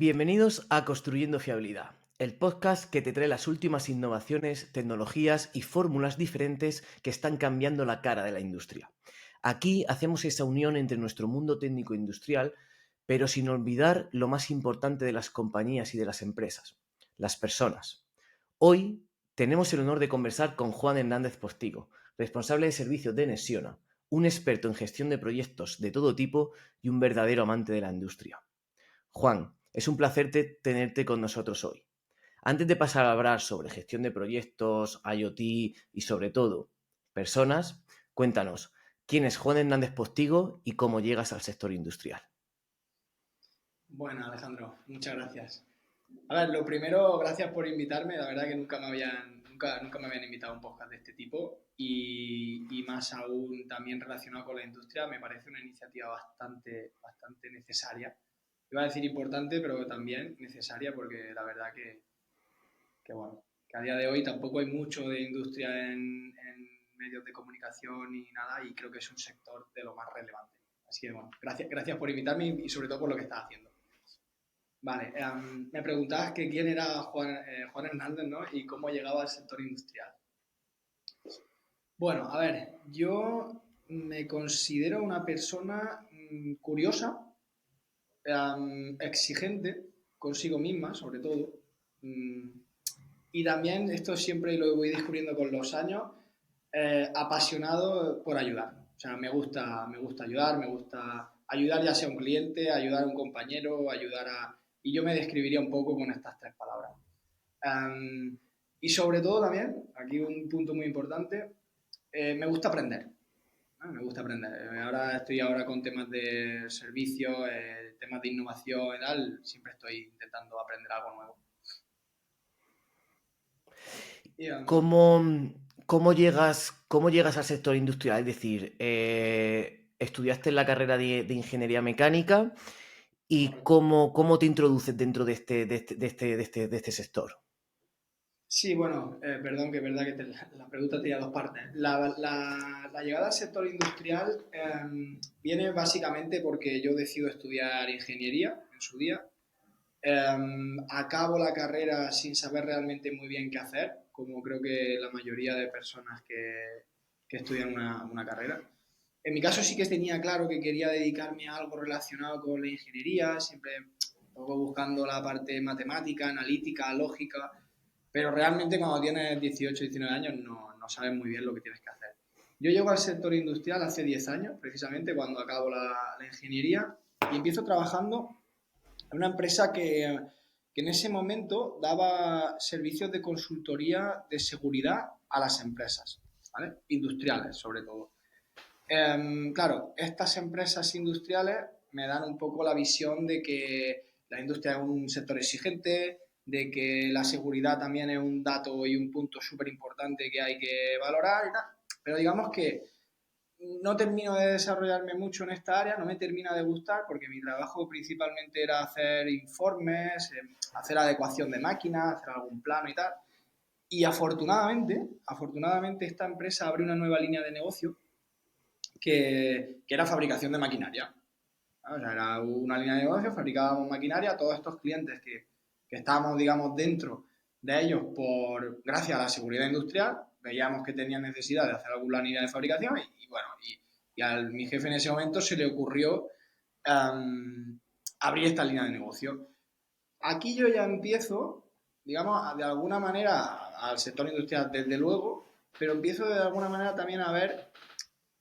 Bienvenidos a Construyendo Fiabilidad, el podcast que te trae las últimas innovaciones, tecnologías y fórmulas diferentes que están cambiando la cara de la industria. Aquí hacemos esa unión entre nuestro mundo técnico industrial, pero sin olvidar lo más importante de las compañías y de las empresas, las personas. Hoy tenemos el honor de conversar con Juan Hernández Postigo, responsable de servicios de Nessiona, un experto en gestión de proyectos de todo tipo y un verdadero amante de la industria. Juan, es un placer tenerte con nosotros hoy. Antes de pasar a hablar sobre gestión de proyectos, IoT y sobre todo personas, cuéntanos, ¿quién es Juan Hernández Postigo y cómo llegas al sector industrial? Bueno, Alejandro, muchas gracias. A ver, lo primero, gracias por invitarme. La verdad que nunca me habían invitado a un podcast de este tipo y más aún también relacionado con la industria. Me parece una iniciativa bastante necesaria. Iba a decir importante, pero también necesaria porque la verdad bueno, que a día de hoy tampoco hay mucho de industria en medios de comunicación ni nada y creo que es un sector de lo más relevante. Así que bueno, gracias por invitarme y sobre todo por lo que estás haciendo. Vale, me preguntabas que quién era Juan Hernández, ¿no? Y cómo llegaba al sector industrial. Bueno, a ver, yo me considero una persona curiosa, exigente consigo misma, sobre todo, mm, y también esto siempre lo voy descubriendo con los años, apasionado por ayudar. O sea, me gusta ayudar, me gusta ayudar ya sea a un cliente, ayudar a un compañero, ayudar a... Y yo me describiría un poco con estas tres palabras. Um, y sobre todo también, aquí un punto muy importante, me gusta aprender. ¿No? Me gusta aprender. Estoy ahora con temas de servicios, temas de innovación y tal. Siempre estoy intentando aprender algo nuevo. Y, ¿Cómo, cómo llegas al sector industrial? Es decir, estudiaste en la carrera de ingeniería mecánica y correcto. cómo te introduces dentro de este sector. Sí, bueno, perdón, que es verdad que la pregunta tenía dos partes. La llegada al sector industrial viene básicamente porque yo decido estudiar ingeniería en su día. Acabo la carrera sin saber realmente muy bien qué hacer, como creo que la mayoría de personas que estudian una carrera. En mi caso sí que tenía claro que quería dedicarme a algo relacionado con la ingeniería, siempre un poco buscando la parte matemática, analítica, lógica, pero realmente cuando tienes 18, 19 años no sabes muy bien lo que tienes que hacer. Yo llego al sector industrial hace 10 años, precisamente cuando acabo la ingeniería, y empiezo trabajando en una empresa que en ese momento daba servicios de consultoría de seguridad a las empresas, ¿vale? Industriales sobre todo. Claro, estas empresas industriales me dan un poco la visión de que la industria es un sector exigente, de que la seguridad también es un dato y un punto súper importante que hay que valorar y tal. Pero digamos que no termino de desarrollarme mucho en esta área, no me termina de gustar porque mi trabajo principalmente era hacer informes, hacer adecuación de máquinas, hacer algún plano y tal. Y afortunadamente esta empresa abre una nueva línea de negocio que era fabricación de maquinaria. O sea, era una línea de negocio, fabricábamos maquinaria, todos estos clientes que estábamos, digamos, dentro de ellos gracias a la seguridad industrial, veíamos que tenían necesidad de hacer alguna línea de fabricación y bueno, y a mi jefe en ese momento se le ocurrió abrir esta línea de negocio. Aquí yo ya empiezo, digamos, de alguna manera al sector industrial desde luego, pero empiezo de alguna manera también a ver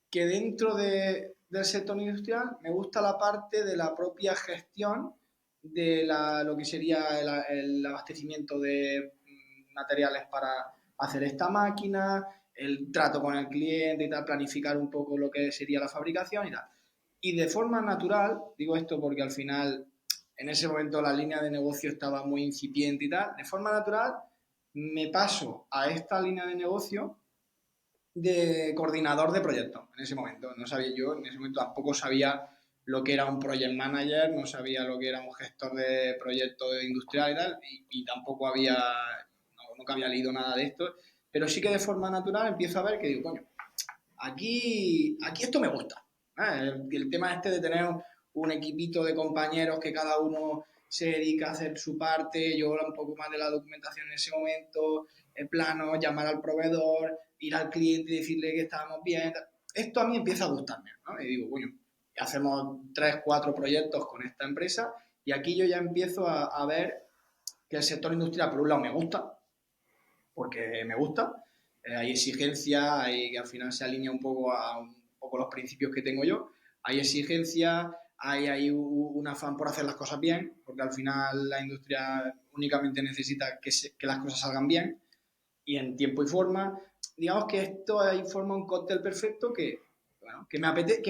que dentro del sector industrial me gusta la parte de la propia gestión de lo que sería el abastecimiento de materiales para hacer esta máquina, el trato con el cliente y tal, planificar un poco lo que sería la fabricación y tal. Y de forma natural, digo esto porque al final en ese momento la línea de negocio estaba muy incipiente y tal, de forma natural me paso a esta línea de negocio de coordinador de proyectos en ese momento. No sabía yo, en ese momento tampoco sabía lo que era un project manager, no sabía lo que era un gestor de proyectos industrial y tal, y tampoco nunca había leído nada de esto, pero sí que de forma natural empiezo a ver que digo, coño, aquí esto me gusta. El tema este de tener un equipito de compañeros que cada uno se dedica a hacer su parte, yo un poco más de la documentación en ese momento, el plano, llamar al proveedor, ir al cliente y decirle que estábamos bien. Esto a mí empieza a gustarme, ¿no? Y digo, bueno, hacemos 3, 4 proyectos con esta empresa y aquí yo ya empiezo a ver que el sector industrial, por un lado, me gusta, porque me gusta, hay exigencia, hay que al final se alinea un poco a un poco los principios que tengo yo, hay exigencia, hay un afán por hacer las cosas bien, porque al final la industria únicamente necesita que las cosas salgan bien y en tiempo y forma. Digamos que esto ahí forma un cóctel perfecto bueno, que me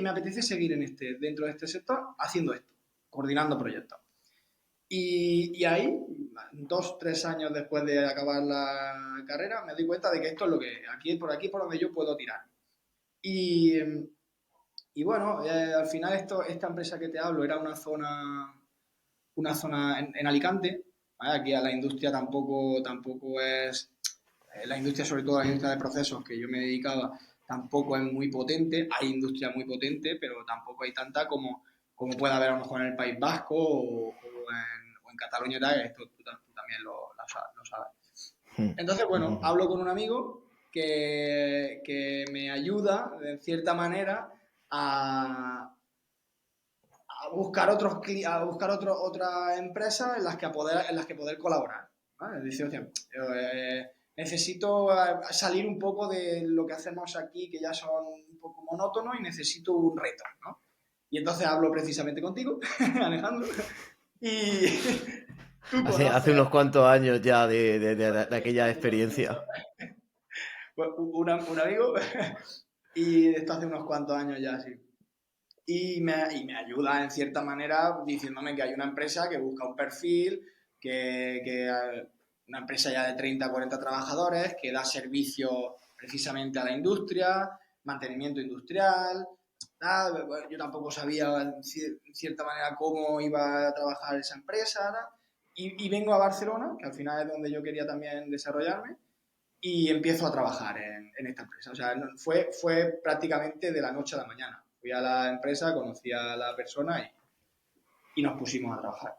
apetece seguir dentro de este sector haciendo esto, coordinando proyectos. Y ahí, 2, 3 años después de acabar la carrera, me doy cuenta de que esto es lo que, aquí es por donde yo puedo tirar. Y, y bueno, al final esta empresa que te hablo era una zona en Alicante, ¿vale? Aquí a la industria tampoco es, la industria, sobre todo la industria de procesos que yo me dedicaba, tampoco es muy potente, hay industria muy potente, pero tampoco hay tanta como puede haber a lo mejor en el País Vasco o en Cataluña y tal, esto tú también lo sabes. Entonces, bueno, hablo con un amigo que me ayuda, de cierta manera, a, a buscar otra empresa en las que poder colaborar, ¿vale? Es decir, hostia, necesito salir un poco de lo que hacemos aquí, que ya son un poco monótonos, y necesito un reto, ¿no? Y entonces hablo precisamente contigo, Alejandro, y tú Hace conoces unos cuantos años ya de aquella experiencia. un amigo, y esto hace unos cuantos años ya, sí. Y me ayuda en cierta manera diciéndome que hay una empresa que busca un perfil, una empresa ya de 30 40 trabajadores, que da servicio precisamente a la industria, mantenimiento industrial. Bueno, yo tampoco sabía en cierta manera cómo iba a trabajar esa empresa. Y vengo a Barcelona, que al final es donde yo quería también desarrollarme, y empiezo a trabajar en esta empresa. O sea, fue prácticamente de la noche a la mañana. Fui a la empresa, conocí a la persona y nos pusimos a trabajar.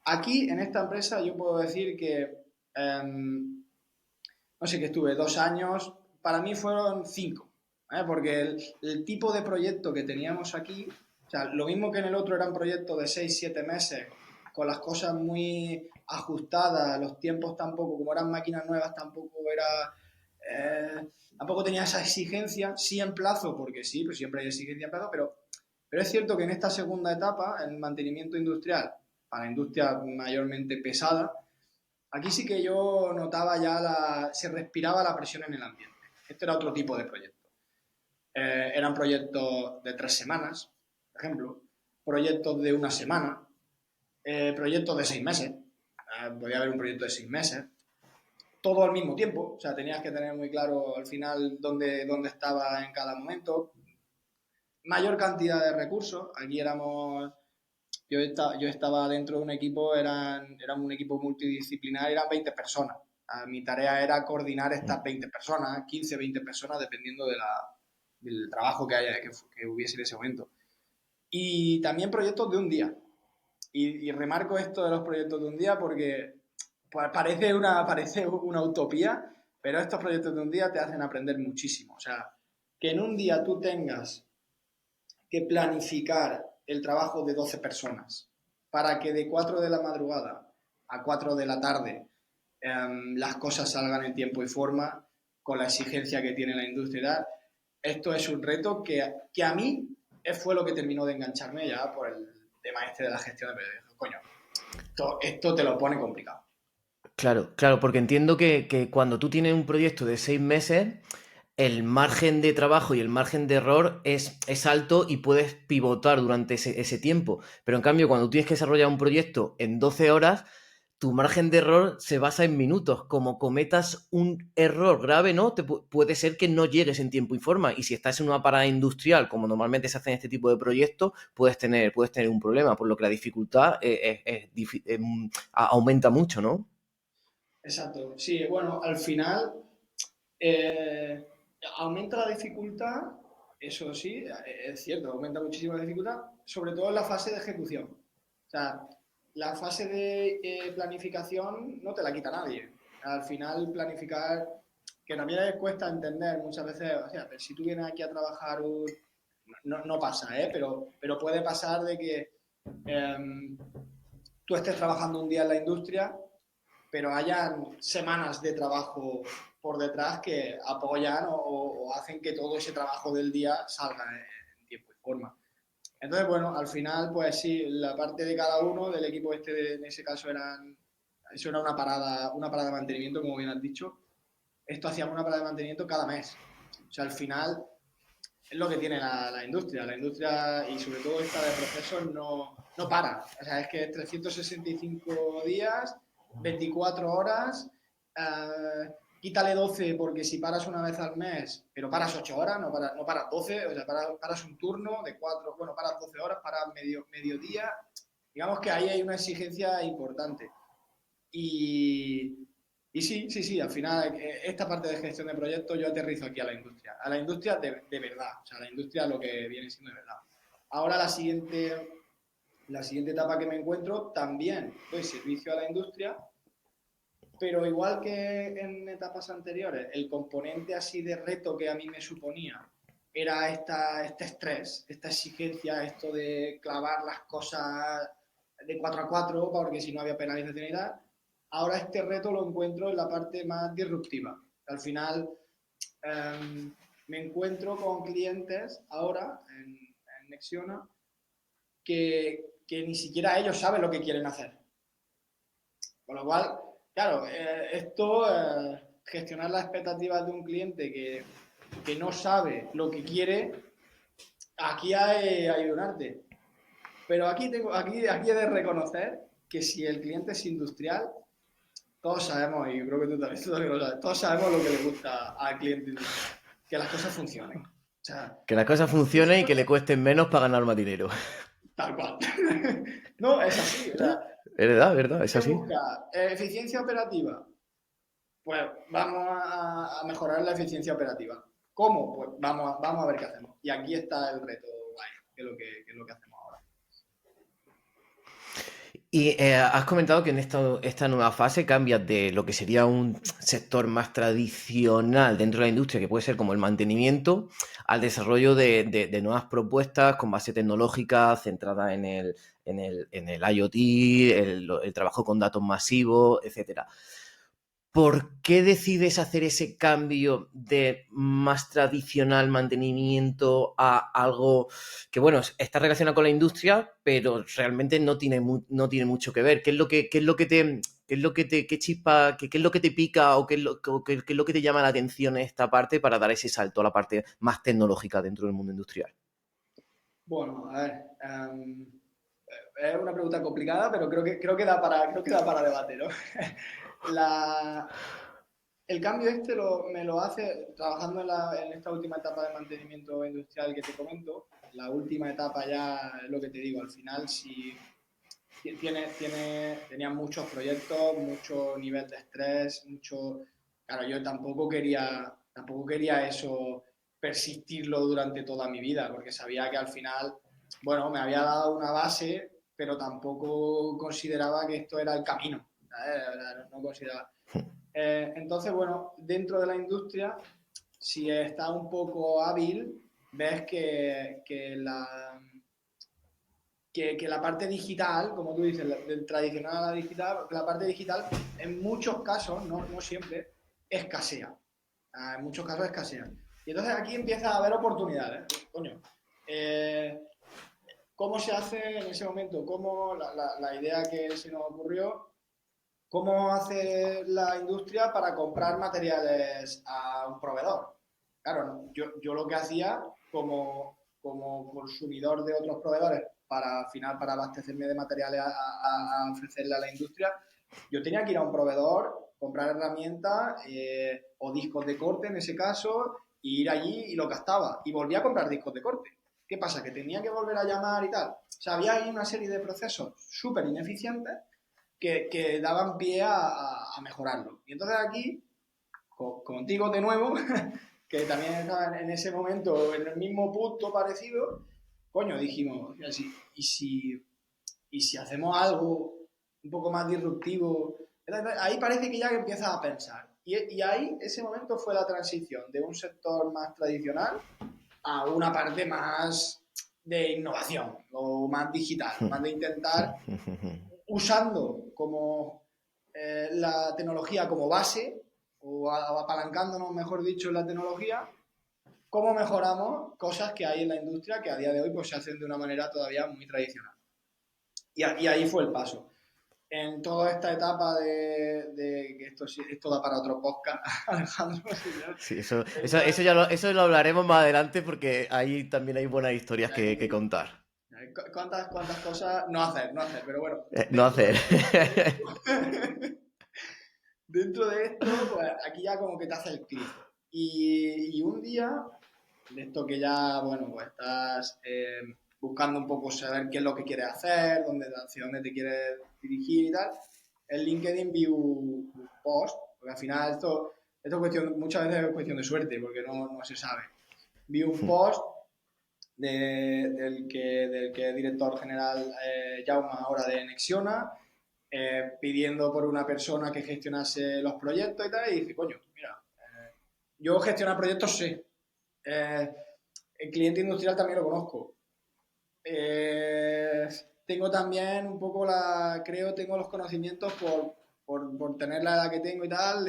Aquí, en esta empresa, yo puedo decir que, no sé, que estuve 2 años, para mí fueron 5, ¿eh? Porque el tipo de proyecto que teníamos aquí, o sea, lo mismo que en el otro eran proyectos de 6 7 meses, con las cosas muy ajustadas, los tiempos tampoco, como eran máquinas nuevas, tampoco tenía esa exigencia, sí en plazo, porque sí, pero siempre hay exigencia en plazo, pero es cierto que en esta segunda etapa, el mantenimiento industrial, para industria mayormente pesada, aquí sí que yo notaba se respiraba la presión en el ambiente. Este era otro tipo de proyecto. Eran proyectos de 3 semanas, por ejemplo, proyectos de una semana, proyectos de 6 meses. Podía haber un proyecto de 6 meses. Todo al mismo tiempo, o sea, tenías que tener muy claro al final dónde estaba en cada momento. Mayor cantidad de recursos. Aquí yo estaba dentro de un equipo, era un equipo multidisciplinar, eran 20 personas. Mi tarea era coordinar estas 20 personas, 15, 20 personas, dependiendo del trabajo que hubiese en ese momento. Y también proyectos de un día. Y remarco esto de los proyectos de un día porque pues, parece una utopía, pero estos proyectos de un día te hacen aprender muchísimo. O sea, que en un día tú tengas que planificar el trabajo de 12 personas para que de 4 de la madrugada a 4 de la tarde las cosas salgan en tiempo y forma con la exigencia que tiene la industria. Esto es un reto que a mí fue lo que terminó de engancharme ya por el tema este de la gestión de proyectos. Coño, esto te lo pone complicado. Claro, claro, porque entiendo que cuando tú tienes un proyecto de 6 meses, el margen de trabajo y el margen de error es alto y puedes pivotar durante ese tiempo. Pero en cambio, cuando tienes que desarrollar un proyecto en 12 horas, tu margen de error se basa en minutos. Como cometas un error grave, ¿no? Puede ser que no llegues en tiempo y forma. Y si estás en una parada industrial, como normalmente se hace en este tipo de proyectos, puedes tener un problema, por lo que la dificultad aumenta mucho, ¿no? Exacto. Sí, bueno, al final eh, aumenta la dificultad, eso sí, es cierto, aumenta muchísimo la dificultad, sobre todo en la fase de ejecución. O sea, la fase de planificación no te la quita nadie. Al final, planificar, que también les cuesta entender muchas veces, o sea, pero si tú vienes aquí a trabajar, no pasa, ¿eh? Pero puede pasar de que tú estés trabajando un día en la industria, pero hayan semanas de trabajo por detrás que apoyan o hacen que todo ese trabajo del día salga en tiempo y forma. Entonces, bueno, al final, pues sí, la parte de cada uno del equipo este, en ese caso, eso era una parada de mantenimiento, como bien has dicho. Esto hacíamos una parada de mantenimiento cada mes. O sea, al final es lo que tiene la industria. La industria, y sobre todo esta de procesos, no para. O sea, es que es 365 días, 24 horas, quítale 12 porque si paras una vez al mes, pero paras 8 horas, no paras 12, o sea, paras un turno de 4, bueno, paras 12 horas, paras mediodía. Digamos que ahí hay una exigencia importante. Y, y sí, al final esta parte de gestión de proyectos yo aterrizo aquí a la industria de verdad, o sea, a la industria lo que viene siendo de verdad. Ahora la siguiente etapa que me encuentro también doy servicio a la industria, pero igual que en etapas anteriores, el componente así de reto que a mí me suponía era este estrés, esta exigencia, esto de clavar las cosas de 4 a 4, porque si no había penalización y tal. Ahora este reto lo encuentro en la parte más disruptiva. Al final me encuentro con clientes ahora en Nexiona que ni siquiera ellos saben lo que quieren hacer. Con lo cual, claro, gestionar las expectativas de un cliente que no sabe lo que quiere, aquí hay un arte. Pero aquí he de reconocer que si el cliente es industrial, todos sabemos, y yo creo que tú también lo sabes, todos sabemos lo que le gusta al cliente industrial, que las cosas funcionen. O sea, Que las cosas funcionen y que le cuesten menos para ganar más dinero. tal cual. No, es así. O sea, Es verdad, verdad, es ¿qué así. busca? ¿Eficiencia operativa? Pues vamos a mejorar la eficiencia operativa. ¿Cómo? Pues vamos a ver qué hacemos. Y aquí está el reto guay, que es lo que hacemos ahora. Y has comentado que en esta nueva fase cambias de lo que sería un sector más tradicional dentro de la industria, que puede ser como el mantenimiento, al desarrollo de nuevas propuestas con base tecnológica centrada en el IoT, el trabajo con datos masivos, etcétera. ¿Por qué decides hacer ese cambio de más tradicional mantenimiento a algo que, bueno, está relacionado con la industria, pero realmente no tiene mucho que ver? ¿Qué es lo que, qué chispa, qué es lo que te pica o qué es lo que te llama la atención en esta parte para dar ese salto a la parte más tecnológica dentro del mundo industrial? Bueno, a ver. Es una pregunta complicada, pero creo que da para debate, ¿no? La, el cambio me lo hace trabajando en esta última etapa de mantenimiento industrial que te comento. La última etapa ya es lo que te digo. Al final, si tenía muchos proyectos, mucho nivel de estrés, mucho. Claro, yo tampoco quería eso persistirlo durante toda mi vida, porque sabía que al final, bueno, me había dado una base, pero tampoco consideraba que esto era el camino. ¿Sabes? No consideraba. Entonces, bueno, dentro de la industria, si estás un poco hábil, ves que la parte digital, como tú dices, del tradicional a la digital, la parte digital en muchos casos, no siempre, escasea. En muchos casos escasea. Y entonces aquí empieza a haber oportunidades. Coño, eh, ¿cómo se hace en ese momento? ¿Cómo la idea que se nos ocurrió? ¿Cómo hace la industria para comprar materiales a un proveedor? Claro, yo lo que hacía como consumidor de otros proveedores para al final para abastecerme de materiales a ofrecerle a la industria, yo tenía que ir a un proveedor, comprar herramientas o discos de corte en ese caso, y ir allí y lo gastaba. Y volvía a comprar discos de corte. ¿Qué pasa? Que tenía que volver a llamar y tal. O sea, había ahí una serie de procesos súper ineficientes que daban pie a mejorarlo. Y entonces aquí, contigo de nuevo, que también estaba en ese momento en el mismo punto parecido, coño, dijimos, ¿y si hacemos algo un poco más disruptivo. Ahí parece que ya empiezas a pensar. Y ahí, ese momento fue la transición de un sector más tradicional a una parte más de innovación o más digital, más de intentar, usando como la tecnología como base o apalancándonos, mejor dicho, en la tecnología, cómo mejoramos cosas que hay en la industria que a día de hoy pues, se hacen de una manera todavía muy tradicional. Y ahí fue el paso. En toda esta etapa que esto da para otro podcast, Alejandro. Sí, eso lo hablaremos más adelante porque ahí también hay buenas historias que contar. ¿Cuántas cosas no hacer, pero bueno, No hacer. dentro de esto, pues aquí ya como que te hace el clic. Y un día, de esto que ya, bueno, pues estás buscando un poco saber qué es lo que quieres hacer, hacia dónde te quieres dirigir y tal, en LinkedIn vi un post, porque al final esto muchas veces es cuestión de suerte, porque no se sabe. Vi un post del que es director general Jaume ahora de Nexiona, pidiendo por una persona que gestionase los proyectos y tal, y dije, coño, mira, yo gestionar proyectos sé, el cliente industrial también lo conozco. Tengo también un poco tengo los conocimientos por tener la edad que tengo y tal,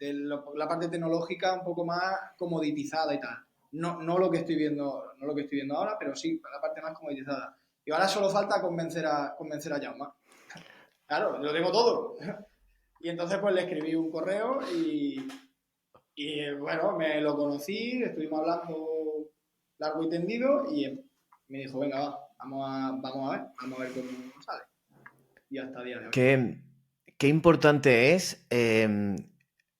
la parte tecnológica un poco más comoditizada y tal. No lo que estoy viendo, no lo que estoy viendo ahora, pero sí la parte más comoditizada. Y ahora solo falta convencer a Jaume. Claro, lo tengo todo. Y entonces pues le escribí un correo y bueno, me lo conocí, estuvimos hablando largo y tendido y me dijo, venga, vamos a ver cómo sale. Y hasta el día de hoy. Qué importante es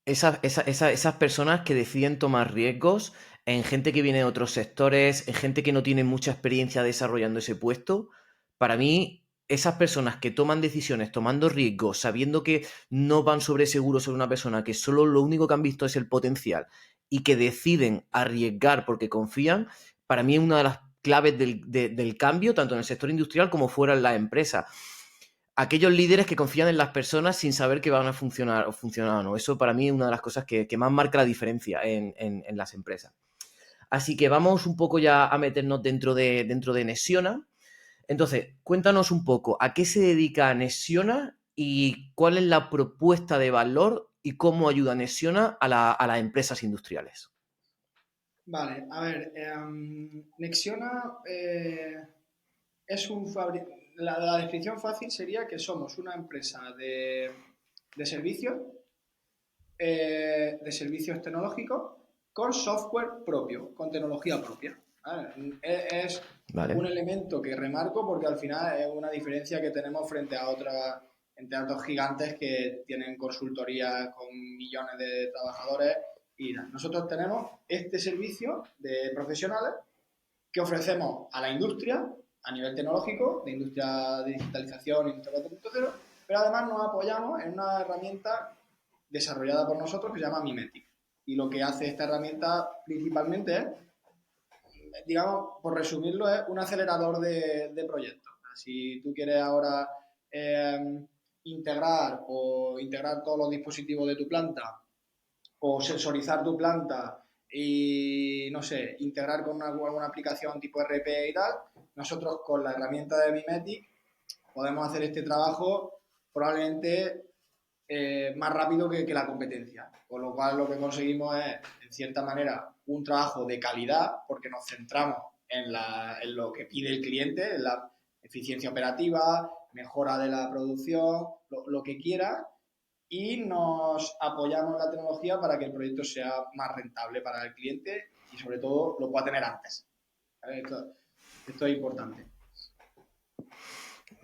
esas personas que deciden tomar riesgos en gente que viene de otros sectores, en gente que no tiene mucha experiencia desarrollando ese puesto. Para mí, esas personas que toman decisiones tomando riesgos, sabiendo que no van sobre seguro sobre una persona, que solo lo único que han visto es el potencial y que deciden arriesgar porque confían, para mí es una de las claves del cambio, tanto en el sector industrial como fuera en la empresa. Aquellos líderes que confían en las personas sin saber que van a funcionar o no. Eso para mí es una de las cosas que más marca la diferencia en las empresas. Así que vamos un poco ya a meternos dentro de Nexiona. Entonces, cuéntanos un poco a qué se dedica Nexiona y cuál es la propuesta de valor y cómo ayuda Nexiona a las empresas industriales. Vale, a ver, Nexiona es la descripción fácil sería que somos una empresa de servicios tecnológicos con software propio, con tecnología propia. ¿Vale? Es Vale. un elemento que remarco porque al final es una diferencia que tenemos frente a otros gigantes que tienen consultorías con millones de trabajadores y nada. Nosotros tenemos este servicio de profesionales que ofrecemos a la industria a nivel tecnológico, de industria de digitalización, industria 4.0, pero además nos apoyamos en una herramienta desarrollada por nosotros que se llama Mimetic. Y lo que hace esta herramienta principalmente es, digamos, por resumirlo, es un acelerador de proyectos. Si tú quieres ahora integrar todos los dispositivos de tu planta o sensorizar tu planta y, no sé, integrar con alguna aplicación tipo RP y tal, nosotros con la herramienta de Mimetic podemos hacer este trabajo probablemente más rápido que la competencia. Con lo cual lo que conseguimos es, en cierta manera, un trabajo de calidad porque nos centramos en lo que pide el cliente, en la eficiencia operativa, mejora de la producción, lo que quiera, y nos apoyamos en la tecnología para que el proyecto sea más rentable para el cliente y sobre todo lo pueda tener antes. Esto es importante.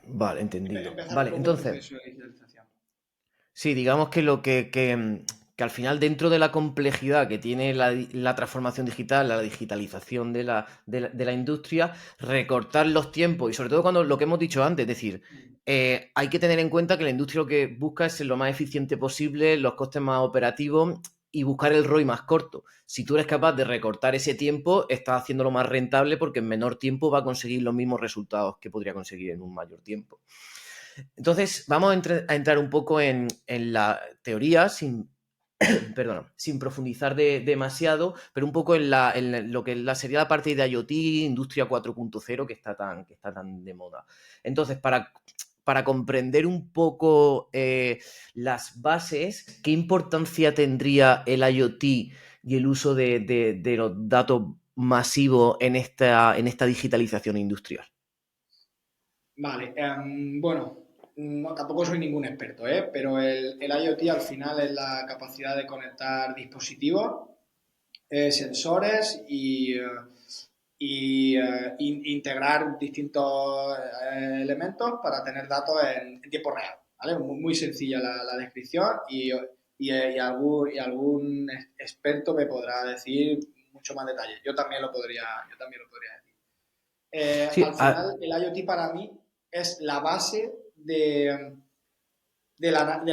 Vale, entendido. Empezar Vale, un poco el entonces, proceso de digitalización. sí, digamos que lo que al final dentro de la complejidad que tiene la transformación digital, la digitalización de la industria, recortar los tiempos y sobre todo cuando lo que hemos dicho antes, es decir, hay que tener en cuenta que la industria lo que busca es ser lo más eficiente posible, los costes más operativos y buscar el ROI más corto. Si tú eres capaz de recortar ese tiempo, estás haciéndolo más rentable porque en menor tiempo va a conseguir los mismos resultados que podría conseguir en un mayor tiempo. Entonces, vamos a entrar un poco en la teoría sin, perdona, sin profundizar demasiado, pero un poco en lo que sería la parte de IoT, Industria 4.0, que está tan de moda. Entonces, para comprender un poco las bases, ¿qué importancia tendría el IoT y el uso de los datos masivos en esta digitalización industrial? Vale, bueno, no, tampoco soy ningún experto, ¿eh? Pero el IoT al final es la capacidad de conectar dispositivos, sensores y integrar distintos elementos para tener datos en tiempo real, ¿vale? Muy, muy sencilla la descripción y algún experto me podrá decir mucho más detalles. Yo también lo podría decir. Sí, Al final, el IoT para mí es la base del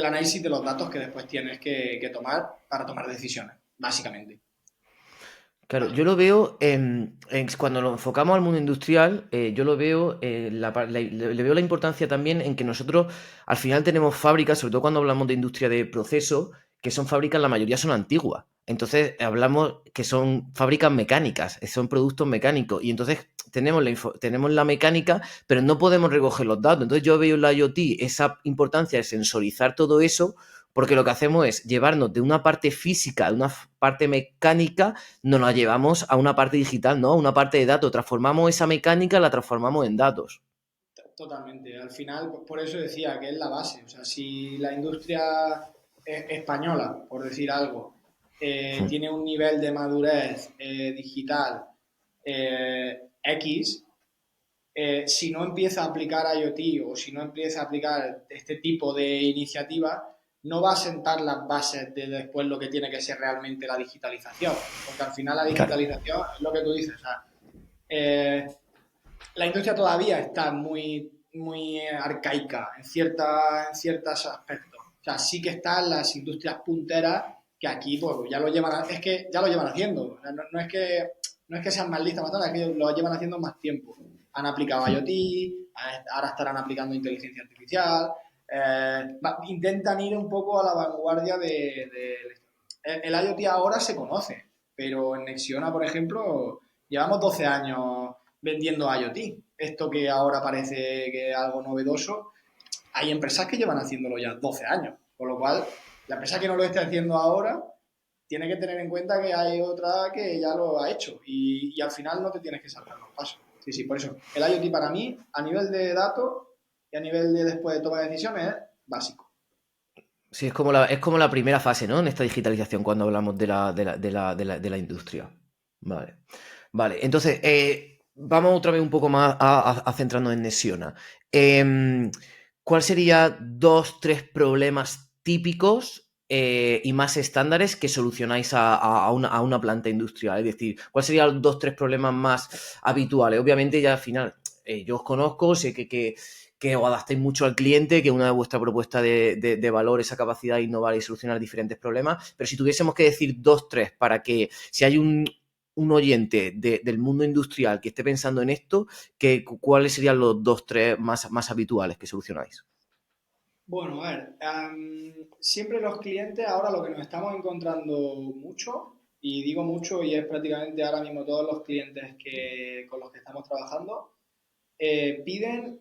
análisis de los datos que después tienes que tomar para tomar decisiones, básicamente. claro, yo lo Básicamente. veo cuando lo enfocamos al mundo industrial, yo lo veo, le veo la importancia también en que nosotros al final tenemos fábricas, sobre todo cuando hablamos de industria de proceso, que son fábricas, la mayoría son antiguas. Entonces hablamos que son fábricas mecánicas, son productos mecánicos. Y entonces tenemos la mecánica, pero no podemos recoger los datos. Entonces yo veo en la IoT esa importancia de sensorizar todo eso, porque lo que hacemos es llevarnos de una parte física, de una parte mecánica, nos la llevamos a una parte digital, ¿no? A una parte de datos. Transformamos esa mecánica, la transformamos en datos. Totalmente. Al final, por eso decía que es la base. O sea, si la industria española, por decir algo, tiene un nivel de madurez digital X, si no empieza a aplicar IoT o si no empieza a aplicar este tipo de iniciativas, no va a sentar las bases de después lo que tiene que ser realmente la digitalización. Porque al final la Claro. digitalización es lo que tú dices. O sea, eh, la industria todavía está muy, muy arcaica en ciertos aspectos. O sea, sí que están las industrias punteras que aquí pues, ya lo llevan, es que ya lo llevan haciendo. O sea, no es que sean más listas, más tarde, es que lo llevan haciendo más tiempo. Han aplicado IoT, ahora estarán aplicando inteligencia artificial, intentan ir un poco a la vanguardia el IoT ahora se conoce, pero en Nexiona, por ejemplo, llevamos 12 años vendiendo IoT. Esto que ahora parece que es algo novedoso, hay empresas que llevan haciéndolo ya 12 años. Con lo cual, la empresa que no lo esté haciendo ahora tiene que tener en cuenta que hay otra que ya lo ha hecho y al final no te tienes que saltar los pasos. Sí, sí, por eso. El IoT para mí, a nivel de datos y a nivel de después de toma de decisiones, es básico. Sí, es como la primera fase, ¿no? En esta digitalización, cuando hablamos de la industria. Vale. Vale, entonces, vamos otra vez un poco más a centrarnos en Nesiona. ¿Cuál sería dos, tres problemas típicos y más estándares que solucionáis a una planta industrial? Es decir, ¿cuáles serían los dos, tres problemas más habituales? Obviamente, ya al final, yo os conozco, sé que os adaptáis mucho al cliente, que una de vuestras propuestas de valor, esa capacidad de innovar y solucionar diferentes problemas, pero si tuviésemos que decir dos, tres, para que si hay un oyente del mundo industrial que esté pensando en esto, ¿cuáles serían los dos, tres más habituales que solucionáis? Bueno, a ver, siempre los clientes, ahora lo que nos estamos encontrando mucho, y digo mucho y es prácticamente ahora mismo todos los clientes con los que estamos trabajando, piden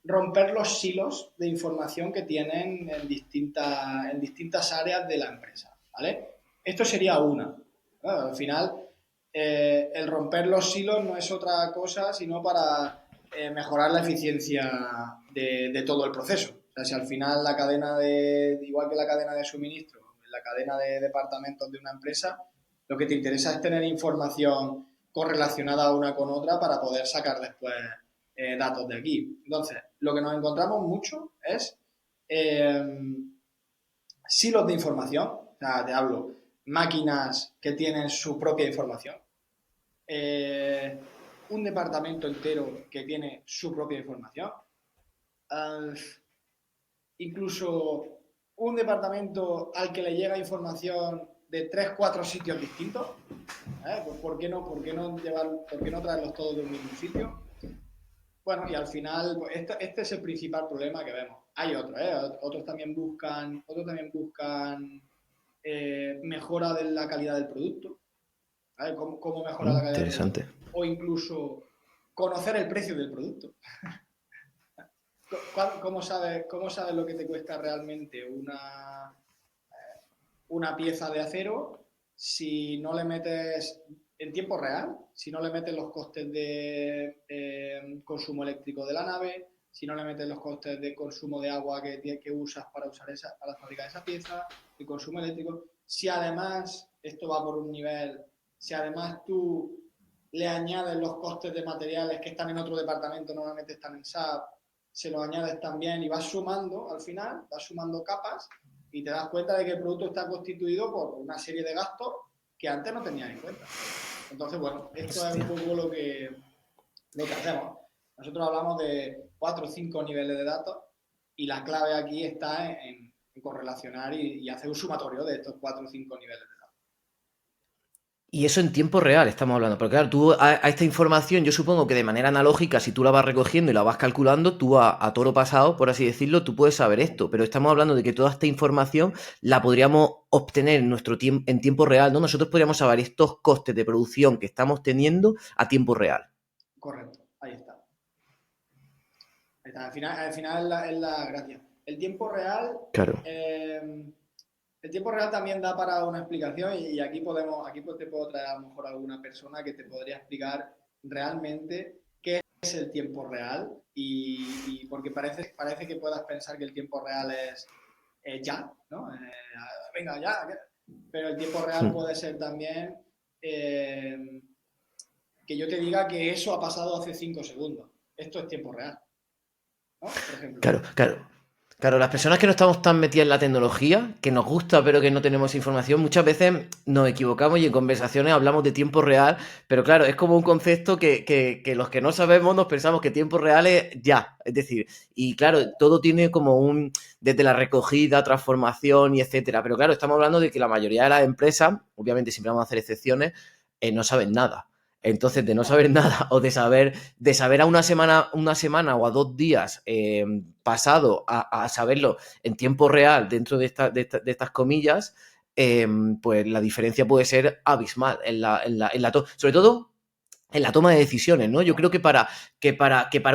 romper los silos de información que tienen en distintas áreas de la empresa, ¿vale? Esto sería una. Claro, al final, el romper los silos no es otra cosa sino para mejorar la eficiencia de todo el proceso. O sea, si al final igual que la cadena de suministro, la cadena de departamentos de una empresa, lo que te interesa es tener información correlacionada una con otra para poder sacar después datos de aquí. Entonces, lo que nos encontramos mucho es eh, silos de información, o sea, te hablo, máquinas que tienen su propia información, eh, un departamento entero que tiene su propia información, uh, incluso un departamento al que le llega información de 3 4 sitios distintos. Pues ¿por qué no traerlos todos de un mismo sitio? Bueno, y al final, pues este es el principal problema que vemos. Hay otros, ¿eh? Otros también buscan mejora de la calidad del producto, ¿vale? ¿Cómo mejorar la calidad del producto? Interesante. O incluso conocer el precio del producto. ¿Cómo sabes lo que te cuesta realmente una pieza de acero si no le metes en tiempo real, si no le metes los costes de consumo eléctrico de la nave, si no le metes los costes de consumo de agua que usas para fabricar esa pieza, el consumo eléctrico? Si además, esto va por un nivel, si además tú le añades los costes de materiales que están en otro departamento, normalmente están en SAP, se los añades también y vas sumando, al final, vas sumando capas y te das cuenta de que el producto está constituido por una serie de gastos que antes no tenías en cuenta. Entonces, bueno, esto es un Hostia. poco lo que hacemos. Nosotros hablamos de 4 o 5 niveles de datos y la clave aquí está en correlacionar y hacer un sumatorio de estos 4 o 5 niveles de datos. Y eso en tiempo real estamos hablando. Pero claro, tú a esta información, yo supongo que de manera analógica, si tú la vas recogiendo y la vas calculando, tú a toro pasado, por así decirlo, tú puedes saber esto. Pero estamos hablando de que toda esta información la podríamos obtener en tiempo real, ¿no? Nosotros podríamos saber estos costes de producción que estamos teniendo a tiempo real. Correcto, ahí está. Al final es la gracia. El tiempo real, Claro. eh, el tiempo real también da para una explicación y aquí pues te puedo traer a lo mejor alguna persona que te podría explicar realmente qué es el tiempo real y porque parece que puedas pensar que el tiempo real es ya, ¿no? Venga, ya. Pero el tiempo real Hmm. puede ser también eh, que yo te diga que eso ha pasado hace 5 segundos. Esto es tiempo real, ¿no? Por ejemplo. Claro, claro. Claro, las personas que no estamos tan metidas en la tecnología, que nos gusta pero que no tenemos información, muchas veces nos equivocamos y en conversaciones hablamos de tiempo real, pero claro, es como un concepto que los que no sabemos nos pensamos que tiempo real es ya, es decir, y claro, todo tiene como desde la recogida, transformación y etcétera, pero claro, estamos hablando de que la mayoría de las empresas, obviamente siempre vamos a hacer excepciones, no saben nada. Entonces, de no saber nada o de saber a una semana o a 2 días pasado a saberlo en tiempo real dentro de estas comillas, pues la diferencia puede ser abismal sobre todo en la toma de decisiones, ¿no? Yo creo que para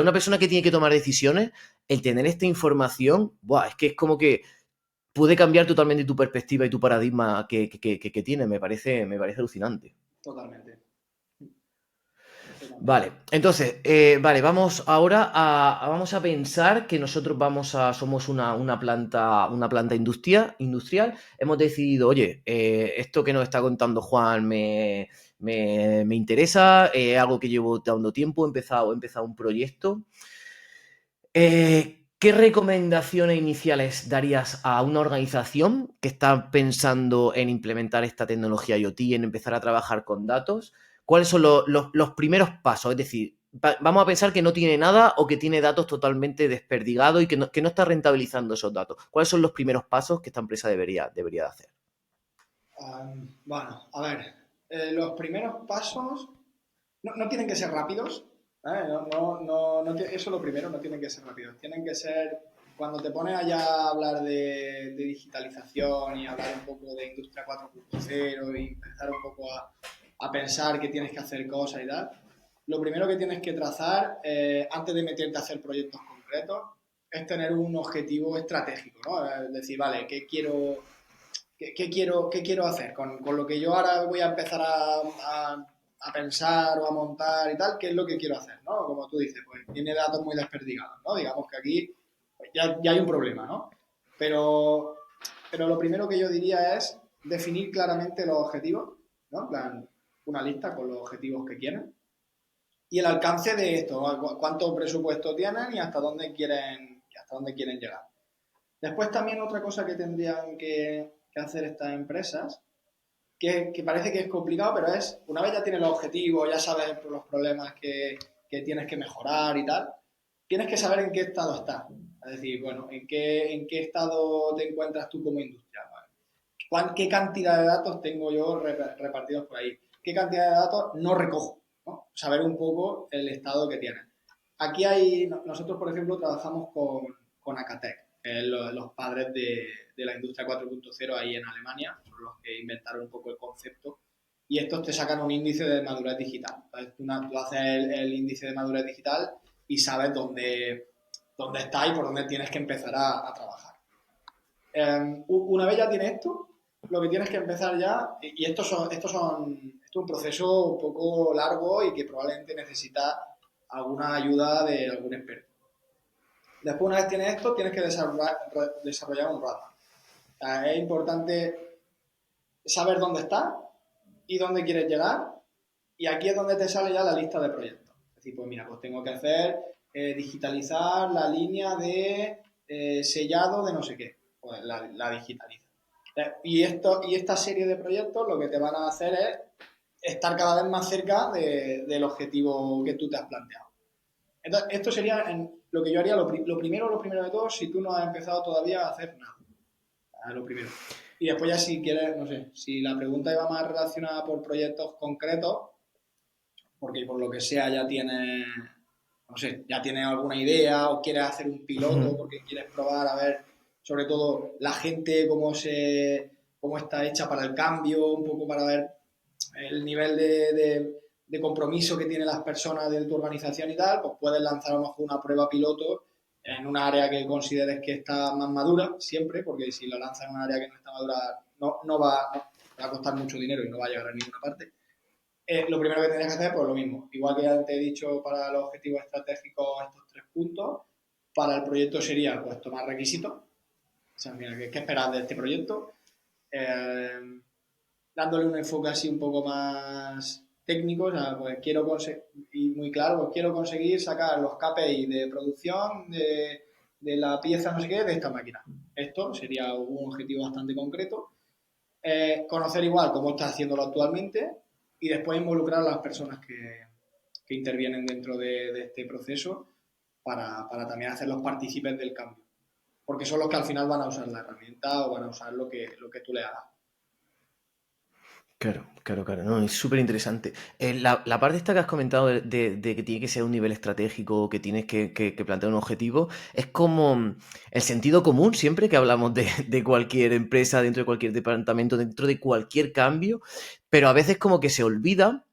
una persona que tiene que tomar decisiones, el tener esta información, ¡buah! Es que es como que puede cambiar totalmente tu perspectiva y tu paradigma que tiene. Me parece alucinante. Totalmente. Totalmente. Vale, entonces, vale, vamos ahora vamos a pensar que nosotros somos una planta industrial. Hemos decidido, oye, esto que nos está contando Juan me interesa, algo que llevo dando tiempo, he empezado un proyecto. ¿Qué recomendaciones iniciales darías a una organización que está pensando en implementar esta tecnología IoT, en empezar a trabajar con datos? ¿Cuáles son los primeros pasos? Es decir, vamos a pensar que no tiene nada o que tiene datos totalmente desperdigados y que no está rentabilizando esos datos. ¿Cuáles son los primeros pasos que esta empresa debería de hacer? Bueno, a ver, los primeros pasos no tienen que ser rápidos, ¿vale? Eso es lo primero, no tienen que ser rápidos. Tienen que ser, cuando te pones allá a hablar de digitalización y hablar un poco de industria 4.0 y empezar un poco a pensar que tienes que hacer cosas y tal, lo primero que tienes que trazar, antes de meterte a hacer proyectos concretos, es tener un objetivo estratégico, ¿no? Es decir, vale, ¿qué quiero hacer? Con lo que yo ahora voy a empezar a pensar o a montar y tal, ¿qué es lo que quiero hacer? ¿No? Como tú dices, pues tiene datos muy desperdigados, ¿no? Digamos que aquí pues, ya hay un problema, ¿no? Pero, pero lo primero que yo diría es definir claramente los objetivos, ¿no? En plan, una lista con los objetivos que quieren y el alcance de esto, ¿no? Cuánto presupuesto tienen y hasta dónde quieren llegar. Después también otra cosa que tendrían que hacer estas empresas, que parece que es complicado, pero es, una vez ya tienes los objetivos, ya sabes los problemas que tienes que mejorar y tal, tienes que saber en qué estado estás. Es decir, bueno, en qué estado te encuentras tú como industria. ¿Vale? ¿Qué cantidad de datos tengo yo repartidos por ahí? ¿Qué cantidad de datos no recojo? ¿No? Saber un poco el estado que tienes. nosotros por ejemplo trabajamos con Acatec, que es los padres de la industria 4.0 ahí en Alemania, son los que inventaron un poco el concepto, y estos te sacan un índice de madurez digital. Entonces tú haces el índice de madurez digital y sabes dónde está y por dónde tienes que empezar a trabajar. Una vez ya tienes esto, lo que tienes que empezar ya, y esto es un proceso un poco largo y que probablemente necesita alguna ayuda de algún experto. Después, una vez tienes esto, tienes que desarrollar un roadmap. O sea, es importante saber dónde estás y dónde quieres llegar, y aquí es donde te sale ya la lista de proyectos. Es decir, pues mira, pues tengo que hacer, digitalizar la línea de sellado de no sé qué. Pues la digitaliza. Y esta serie de proyectos lo que te van a hacer es estar cada vez más cerca del objetivo que tú te has planteado. Entonces, esto sería lo que yo haría lo primero de todo, si tú no has empezado todavía a hacer nada. Lo primero. Y después ya si quieres, no sé, si la pregunta iba más relacionada por proyectos concretos, porque por lo que sea ya tienes, no sé, ya tienes alguna idea o quieres hacer un piloto porque quieres probar a ver, sobre todo, la gente cómo está hecha para el cambio, un poco para ver el nivel de compromiso que tienen las personas de tu organización y tal, pues puedes lanzar a lo mejor una prueba piloto en un área que consideres que está más madura, siempre, porque si lo lanzas en un área que no está madura, no va a costar mucho dinero y no va a llegar a ninguna parte. Lo primero que tienes que hacer, pues lo mismo. Igual que ya te he dicho para los objetivos estratégicos estos 3 puntos, para el proyecto sería pues tomar requisitos. O sea, mira, ¿qué esperas de este proyecto? Dándole un enfoque así un poco más técnico, o sea, pues quiero conseguir, y muy claro, pues quiero conseguir sacar los KPI de producción de la pieza no sé qué de esta máquina. Esto sería un objetivo bastante concreto. Conocer igual cómo está haciéndolo actualmente y después involucrar a las personas que intervienen dentro de este proceso para también hacerlos partícipes del cambio. Porque son los que al final van a usar la herramienta o van a usar lo que tú le hagas. Claro, no, es súper interesante. La parte esta que has comentado de que tiene que ser un nivel estratégico, que tienes que plantear un objetivo, es como el sentido común siempre que hablamos de cualquier empresa, dentro de cualquier departamento, dentro de cualquier cambio, pero a veces como que se olvida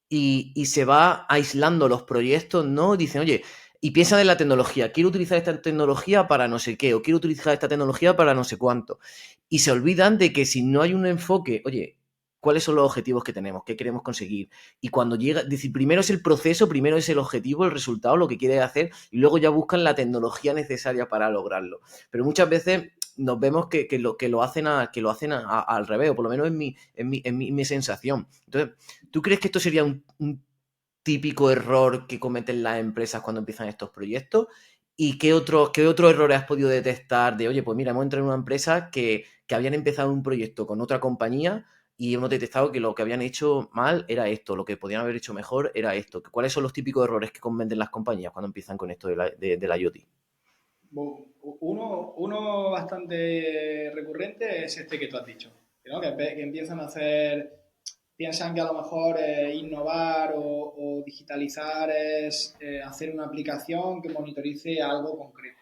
y se va aislando los proyectos, ¿no? Dicen, oye, y piensa en la tecnología, quiero utilizar esta tecnología para no sé qué, o quiero utilizar esta tecnología para no sé cuánto. Y se olvidan de que si no hay un enfoque, oye, ¿cuáles son los objetivos que tenemos? ¿Qué queremos conseguir? Y cuando llega, decir, primero es el proceso, primero es el objetivo, el resultado, lo que quieres hacer, y luego ya buscan la tecnología necesaria para lograrlo. Pero muchas veces nos vemos que lo hacen al revés, o por lo menos mi sensación. Entonces, ¿tú crees que esto sería un típico error que cometen las empresas cuando empiezan estos proyectos? ¿Y qué otros errores has podido detectar de, oye, pues mira, hemos entrado en una empresa que habían empezado un proyecto con otra compañía y hemos detectado que lo que habían hecho mal era esto, lo que podían haber hecho mejor era esto? ¿Cuáles son los típicos errores que cometen las compañías cuando empiezan con esto de la IoT? Uno bastante recurrente es este que tú has dicho, ¿no? Que empiezan a hacer, piensan que a lo mejor innovar o digitalizar es hacer una aplicación que monitorice algo concreto.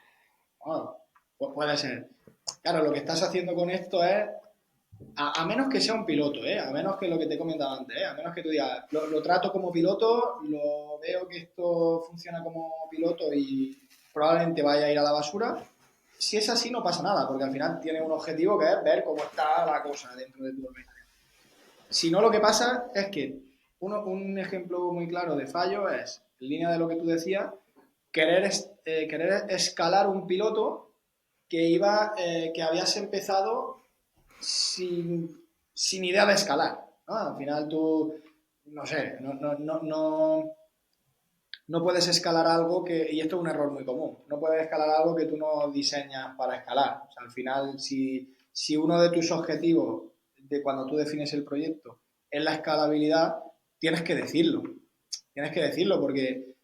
Bueno, pues puede ser. Claro, lo que estás haciendo con esto es, a menos que sea un piloto, a menos que lo que te he comentado antes, a menos que tú digas, lo trato como piloto, lo veo que esto funciona como piloto y probablemente vaya a ir a la basura. Si es así, no pasa nada, porque al final tiene un objetivo que es ver cómo está la cosa dentro de tu organización. Si no, lo que pasa es que un ejemplo muy claro de fallo es, en línea de lo que tú decías, querer escalar un piloto que habías empezado sin idea de escalar, ¿no? Al final tú, no sé, no puedes escalar algo y esto es un error muy común, no puedes escalar algo que tú no diseñas para escalar. O sea, al final, si uno de tus objetivos de cuando tú defines el proyecto es la escalabilidad, tienes que decirlo. Tienes que decirlo porque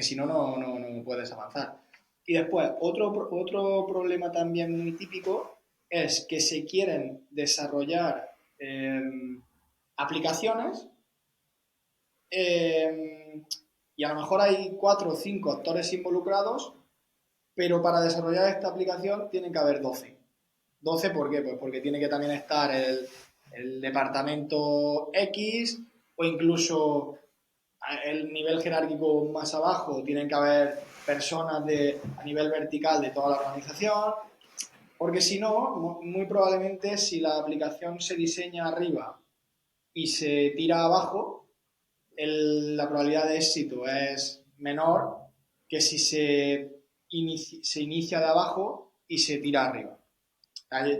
si no, no puedes avanzar. Y después, otro problema también muy típico es que se quieren desarrollar aplicaciones Y a lo mejor hay 4 o 5 actores involucrados, pero para desarrollar esta aplicación tienen que haber 12. ¿12 por qué? Pues porque tiene que también estar el departamento X o incluso el nivel jerárquico más abajo, tienen que haber personas a nivel vertical de toda la organización, porque si no, muy probablemente si la aplicación se diseña arriba y se tira abajo, la probabilidad de éxito es menor que si se inicia de abajo y se tira arriba.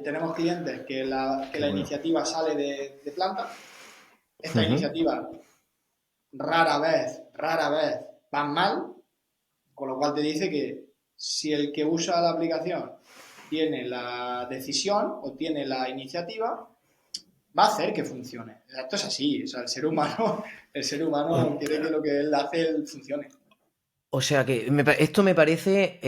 Tenemos clientes que la Bueno. iniciativa sale de planta. Esta Ujú. iniciativa rara vez van mal, con lo cual te dice que si el que usa la aplicación tiene la decisión o tiene la iniciativa, va a hacer que funcione. Esto es así, o sea, el ser humano quiere que lo que él hace él funcione. O sea que esto me parece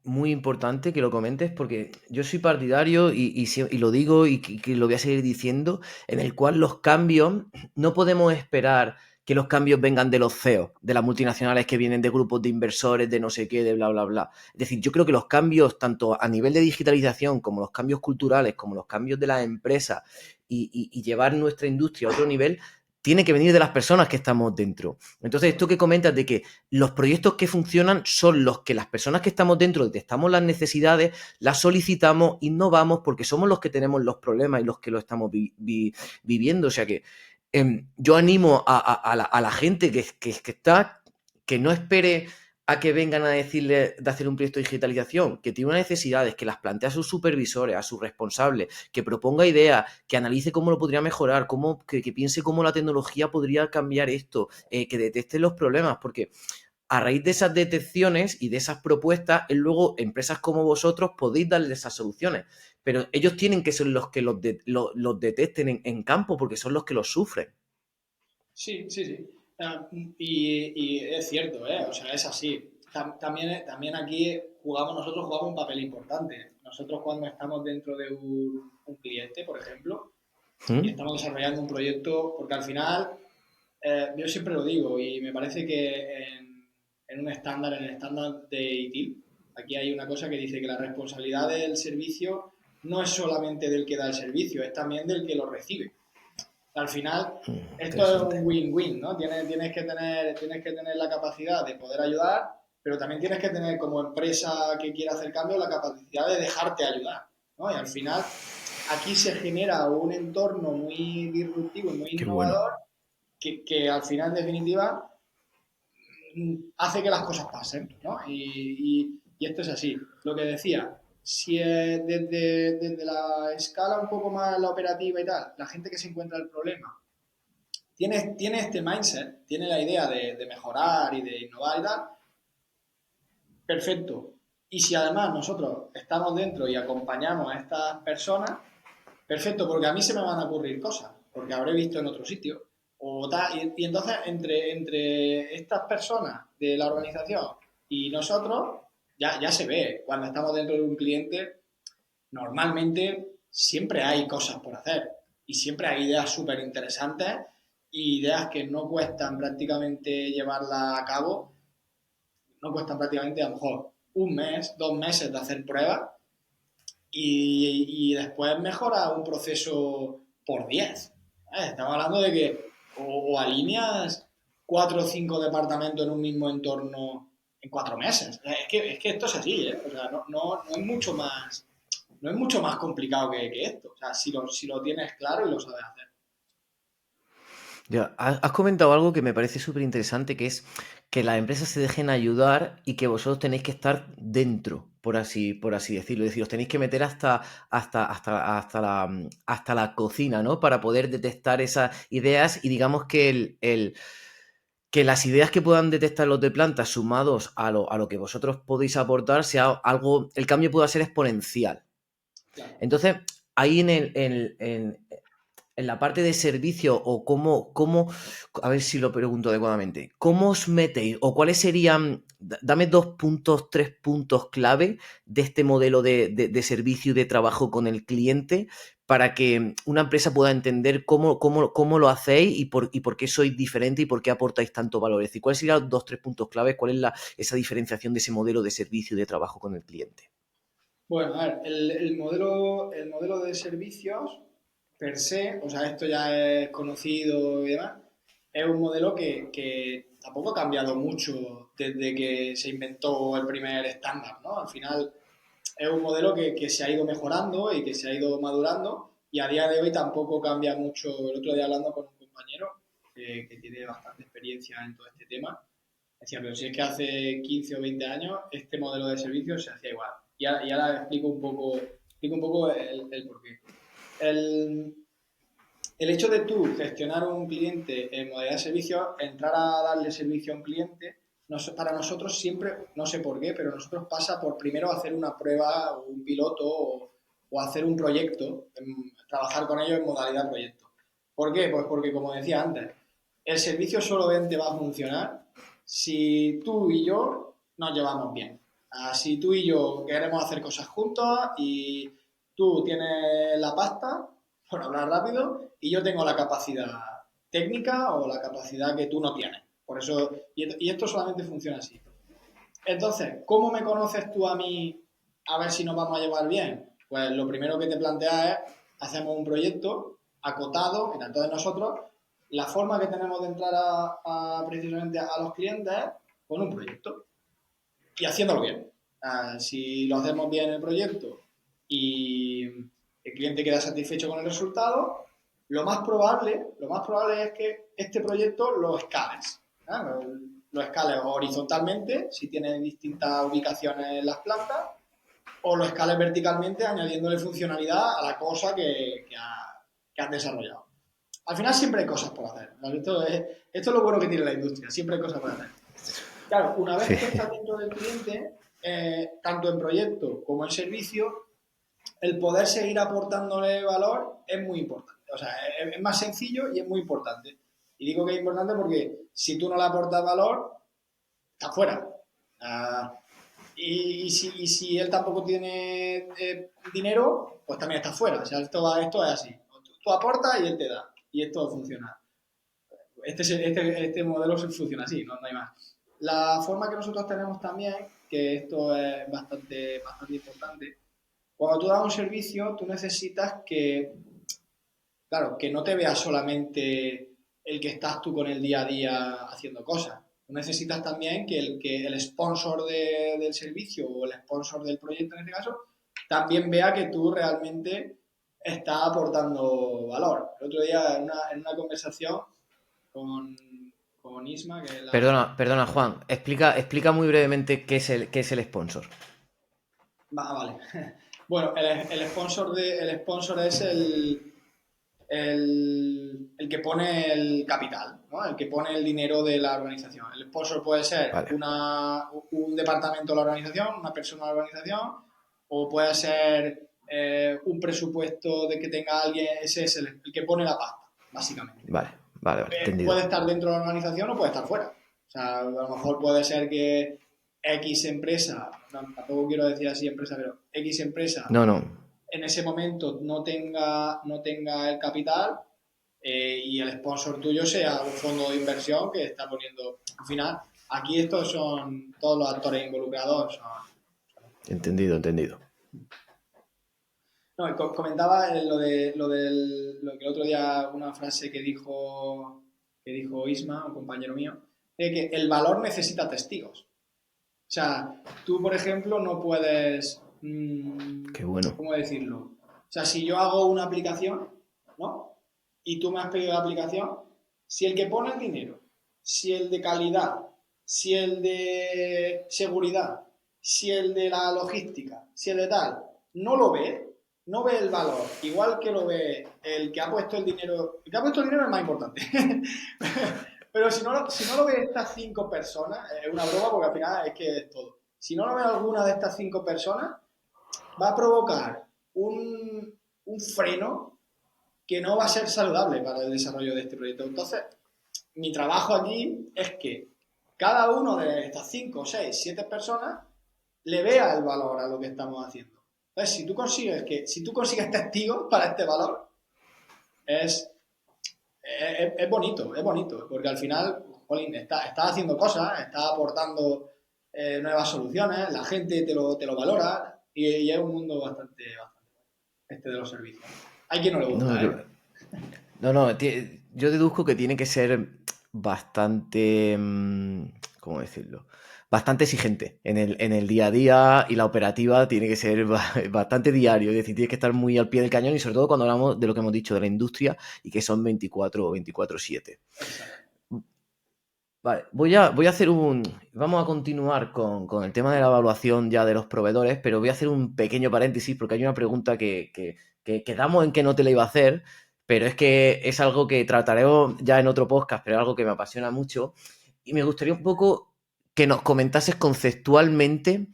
muy importante que lo comentes porque yo soy partidario y lo digo que lo voy a seguir diciendo, en el cual los cambios no podemos esperar que los cambios vengan de los CEOs, de las multinacionales que vienen de grupos de inversores, de no sé qué, de bla, bla, bla. Es decir, yo creo que los cambios, tanto a nivel de digitalización como los cambios culturales, como los cambios de las empresas y llevar nuestra industria a otro nivel, tiene que venir de las personas que estamos dentro. Entonces, esto que comentas de que los proyectos que funcionan son los que las personas que estamos dentro detectamos las necesidades, las solicitamos, innovamos, porque somos los que tenemos los problemas y los que lo estamos viviendo. O sea que yo animo a la gente que está, que no espere a que vengan a decirle de hacer un proyecto de digitalización, que tiene unas necesidades, que las plantea a sus supervisores, a sus responsables, que proponga ideas, que analice cómo lo podría mejorar, que piense cómo la tecnología podría cambiar esto, que detecte los problemas, porque a raíz de esas detecciones y de esas propuestas, luego empresas como vosotros podéis darles esas soluciones, pero ellos tienen que ser los que los detecten en campo, porque son los que los sufren. Sí, sí, sí. Y es cierto, ¿eh? O sea, es así. También aquí nosotros jugamos un papel importante. Nosotros cuando estamos dentro de un cliente, por ejemplo, y ¿Mm? estamos desarrollando un proyecto, porque al final, yo siempre lo digo, y me parece que en en el estándar de ITIL, aquí hay una cosa que dice que la responsabilidad del servicio no es solamente del que da el servicio, es también del que lo recibe. Al final, esto es un Interesante. win-win, ¿no? Tienes que tener la capacidad de poder ayudar, pero también tienes que tener como empresa que quiera hacer cambio la capacidad de dejarte ayudar, ¿no? Y al final, aquí se genera un entorno muy disruptivo y muy Qué bueno. innovador que al final, en definitiva, hace que las cosas pasen, ¿no? Y esto es así. Lo que decía, si desde la escala un poco más la operativa y tal, la gente que se encuentra el problema tiene este mindset, tiene la idea de mejorar y de innovar y tal, perfecto. Y si además nosotros estamos dentro y acompañamos a estas personas, perfecto, porque a mí se me van a ocurrir cosas, porque habré visto en otro sitio. O tal, y entonces, entre estas personas de la organización y nosotros, ya se ve. Cuando estamos dentro de un cliente, normalmente siempre hay cosas por hacer y siempre hay ideas súper interesantes y ideas que no cuestan prácticamente llevarlas a cabo, no cuestan prácticamente a lo mejor un mes, 2 meses de hacer pruebas y después mejora un proceso por 10. Estamos hablando de que o alineas 4 o 5 departamentos en un mismo entorno en 4 meses. Es que esto es así, ¿eh? O sea, no es mucho más, no es mucho más complicado que esto. O sea, si lo tienes claro y lo sabes hacer. Ya, has comentado algo que me parece súper interesante, que es que las empresas se dejen ayudar y que vosotros tenéis que estar dentro, por así decirlo. Es decir, os tenéis que meter hasta la cocina, ¿no? Para poder detectar esas ideas y digamos que que las ideas que puedan detectar los de planta sumados a lo que vosotros podéis aportar sea algo, el cambio pueda ser exponencial. Claro. Entonces, ahí en la parte de servicio o a ver si lo pregunto adecuadamente, ¿cómo os metéis o cuáles serían, dame 2 puntos, 3 puntos clave de este modelo de servicio y de trabajo con el cliente para que una empresa pueda entender cómo lo hacéis y por qué sois diferente y por qué aportáis tanto valor. Es decir, ¿cuáles serían los 2-3 puntos claves? ¿Cuál es esa diferenciación de ese modelo de servicio y de trabajo con el cliente? Bueno, a ver, el modelo de servicios per se, o sea, esto ya es conocido y demás, es un modelo que tampoco ha cambiado mucho desde que se inventó el primer estándar, ¿no? Al final es un modelo que se ha ido mejorando y que se ha ido madurando y a día de hoy tampoco cambia mucho. El otro día hablando con un compañero que tiene bastante experiencia en todo este tema, decía, pero si es que hace 15 o 20 años este modelo de servicios se hacía igual. Y ahora explico un poco el porqué. El, el hecho de tú gestionar un cliente en modalidad de servicio, entrar a darle servicio a un cliente, para nosotros siempre, no sé por qué, pero nosotros pasa por primero hacer una prueba o un piloto o hacer un proyecto, trabajar con ellos en modalidad proyecto. ¿Por qué? Pues porque, como decía antes, el servicio solamente va a funcionar si tú y yo nos llevamos bien. Si tú y yo queremos hacer cosas juntos y tú tienes la pasta, por hablar rápido, y yo tengo la capacidad técnica o la capacidad que tú no tienes. Por eso, y esto solamente funciona así. Entonces, ¿cómo me conoces tú a mí a ver si nos vamos a llevar bien? Pues lo primero que te planteas es, hacemos un proyecto acotado, en tanto de nosotros, la forma que tenemos de entrar precisamente a los clientes es con un proyecto y haciéndolo bien. Si lo hacemos bien el proyecto y el cliente queda satisfecho con el resultado, lo más probable es que este proyecto lo escales. Lo escales horizontalmente, si tiene distintas ubicaciones en las plantas, o lo escales verticalmente añadiéndole funcionalidad a la cosa que has desarrollado. Al final siempre hay cosas por hacer. Esto es lo bueno que tiene la industria, siempre hay cosas por hacer. Claro, una vez Sí. que estás dentro del cliente, tanto en proyecto como en servicio, el poder seguir aportándole valor es muy importante. O sea, es más sencillo y es muy importante. Y digo que es importante porque si tú no le aportas valor, estás fuera. Uh, y si él tampoco tiene dinero, pues también está fuera. O sea, esto es así. Tú aportas y él te da. Y esto funciona. Este modelo funciona así, no hay más. La forma que nosotros tenemos también, que esto es bastante importante, cuando tú das un servicio, tú necesitas claro, que no te veas solamente el que estás tú con el día a día haciendo cosas. Tú necesitas también que el sponsor del servicio o el sponsor del proyecto, en este caso, también vea que tú realmente estás aportando valor. El otro día, en una conversación con Isma, que es la... Perdona, Juan. Explica muy brevemente qué es el sponsor. Vale. Bueno, el sponsor es el que pone el capital, ¿no? El que pone el dinero de la organización. El sponsor puede ser Vale. un departamento de la organización, una persona de la organización, o puede ser un presupuesto de que tenga alguien, ese es el que pone la pasta, básicamente. Vale, entendido. Puede estar dentro de la organización o puede estar fuera. O sea, a lo mejor puede ser que X empresa, no, tampoco quiero decir así empresa, pero X empresa No, no. en ese momento no tenga el capital y el sponsor tuyo sea un fondo de inversión que está poniendo. Al final, aquí estos son todos los actores involucrados. Entendido. No, comentaba lo que el otro día, una frase que dijo Isma, un compañero mío, de que el valor necesita testigos. O sea, tú, por ejemplo, no puedes, Qué bueno. ¿cómo decirlo? O sea, si yo hago una aplicación, ¿no? Y tú me has pedido la aplicación, si el que pone el dinero, si el de calidad, si el de seguridad, si el de la logística, si el de tal, no ve el valor, igual que lo ve el que ha puesto el dinero. El que ha puesto el dinero es más importante. Pero si no lo ve estas 5 personas, es una broma porque al final es que es todo. Si no lo ve alguna de estas 5 personas, va a provocar un freno que no va a ser saludable para el desarrollo de este proyecto. Entonces, mi trabajo aquí es que cada uno de estas 5, 6, 7 personas le vea el valor a lo que estamos haciendo. Entonces, si tú consigues testigos para este valor, es, es bonito, porque al final, jolín, estás haciendo cosas, estás aportando nuevas soluciones, la gente te lo valora y es un mundo bastante este de los servicios. Hay quien no le No, gusta, ¿eh? no, yo deduzco que tiene que ser bastante, ¿cómo decirlo? Bastante exigente en el día a día, y la operativa tiene que ser bastante diario, es decir, tienes que estar muy al pie del cañón, y sobre todo cuando hablamos de lo que hemos dicho de la industria y que son 24 o 24/7. Exacto. Vale, voy a hacer vamos a continuar con el tema de la evaluación ya de los proveedores, pero voy a hacer un pequeño paréntesis porque hay una pregunta que quedamos en que no te la iba a hacer, pero es que es algo que trataremos ya en otro podcast, pero es algo que me apasiona mucho, y me gustaría un poco que nos comentases conceptualmente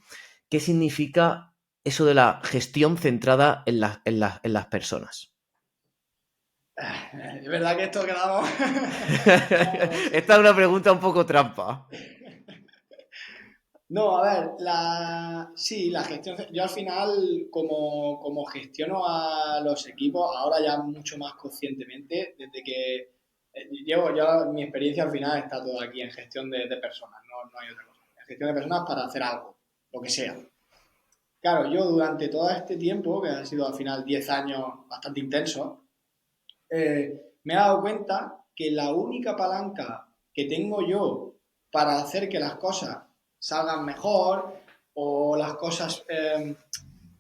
qué significa eso de la gestión centrada en las personas. Es verdad que esto quedamos... Esta es una pregunta un poco trampa. No, a ver, sí, la gestión. Yo al final, como gestiono a los equipos, ahora ya mucho más conscientemente, desde que mi experiencia al final está toda aquí en gestión de personas, no hay otra cosa. En gestión de personas para hacer algo, lo que sea. Claro, yo durante todo este tiempo, que han sido al final 10 años bastante intensos, me he dado cuenta que la única palanca que tengo yo para hacer que las cosas salgan mejor o las cosas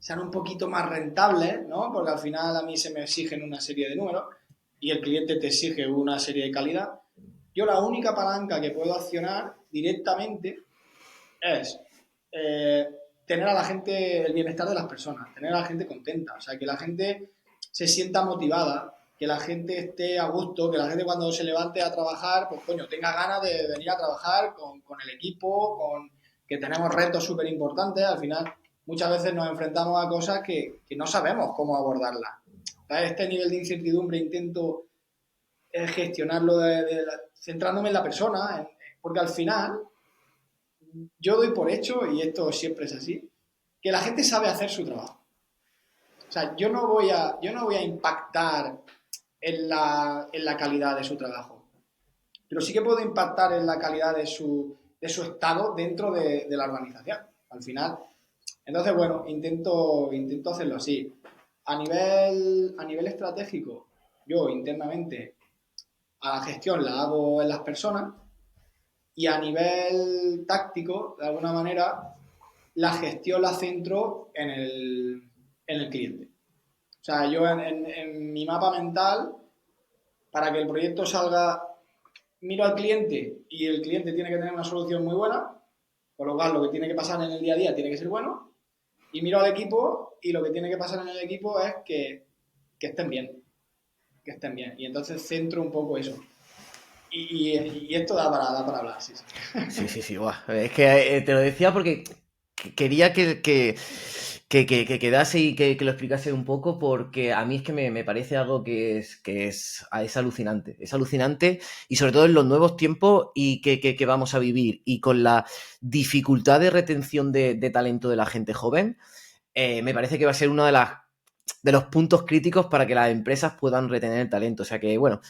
sean un poquito más rentables, ¿no? Porque al final a mí se me exigen una serie de números y el cliente te exige una serie de calidad. Yo la única palanca que puedo accionar directamente es eh, tener a la gente, el bienestar de las personas, tener a la gente contenta, o sea, que la gente se sienta motivada, que la gente esté a gusto, que la gente cuando se levante a trabajar, pues coño, tenga ganas de venir a trabajar con el equipo, que tenemos retos súper importantes, al final muchas veces nos enfrentamos a cosas que no sabemos cómo abordarlas. A este nivel de incertidumbre intento gestionarlo centrándome en la persona, porque al final yo doy por hecho, y esto siempre es así, que la gente sabe hacer su trabajo. O sea, yo no voy a impactar en la calidad de su trabajo, pero sí que puedo impactar en la calidad de su estado dentro de la organización. Al final, entonces, bueno, intento hacerlo así. A nivel estratégico, yo internamente a la gestión la hago en las personas y a nivel táctico, de alguna manera, la gestión la centro en el cliente. O sea, yo en mi mapa mental, para que el proyecto salga, miro al cliente y el cliente tiene que tener una solución muy buena, por lo cual lo que tiene que pasar en el día a día tiene que ser bueno, y miro al equipo y lo que tiene que pasar en el equipo es que estén bien, que estén bien. Y entonces centro un poco eso. Y esto da para hablar, sí, sí. Sí, buah. Es que te lo decía porque quería que quedase y que lo explicase un poco, porque a mí es que me parece algo es alucinante. Es alucinante, y sobre todo en los nuevos tiempos y que vamos a vivir, y con la dificultad de retención de talento de la gente joven. Me parece que va a ser uno de los puntos críticos para que las empresas puedan retener el talento. O sea que, bueno,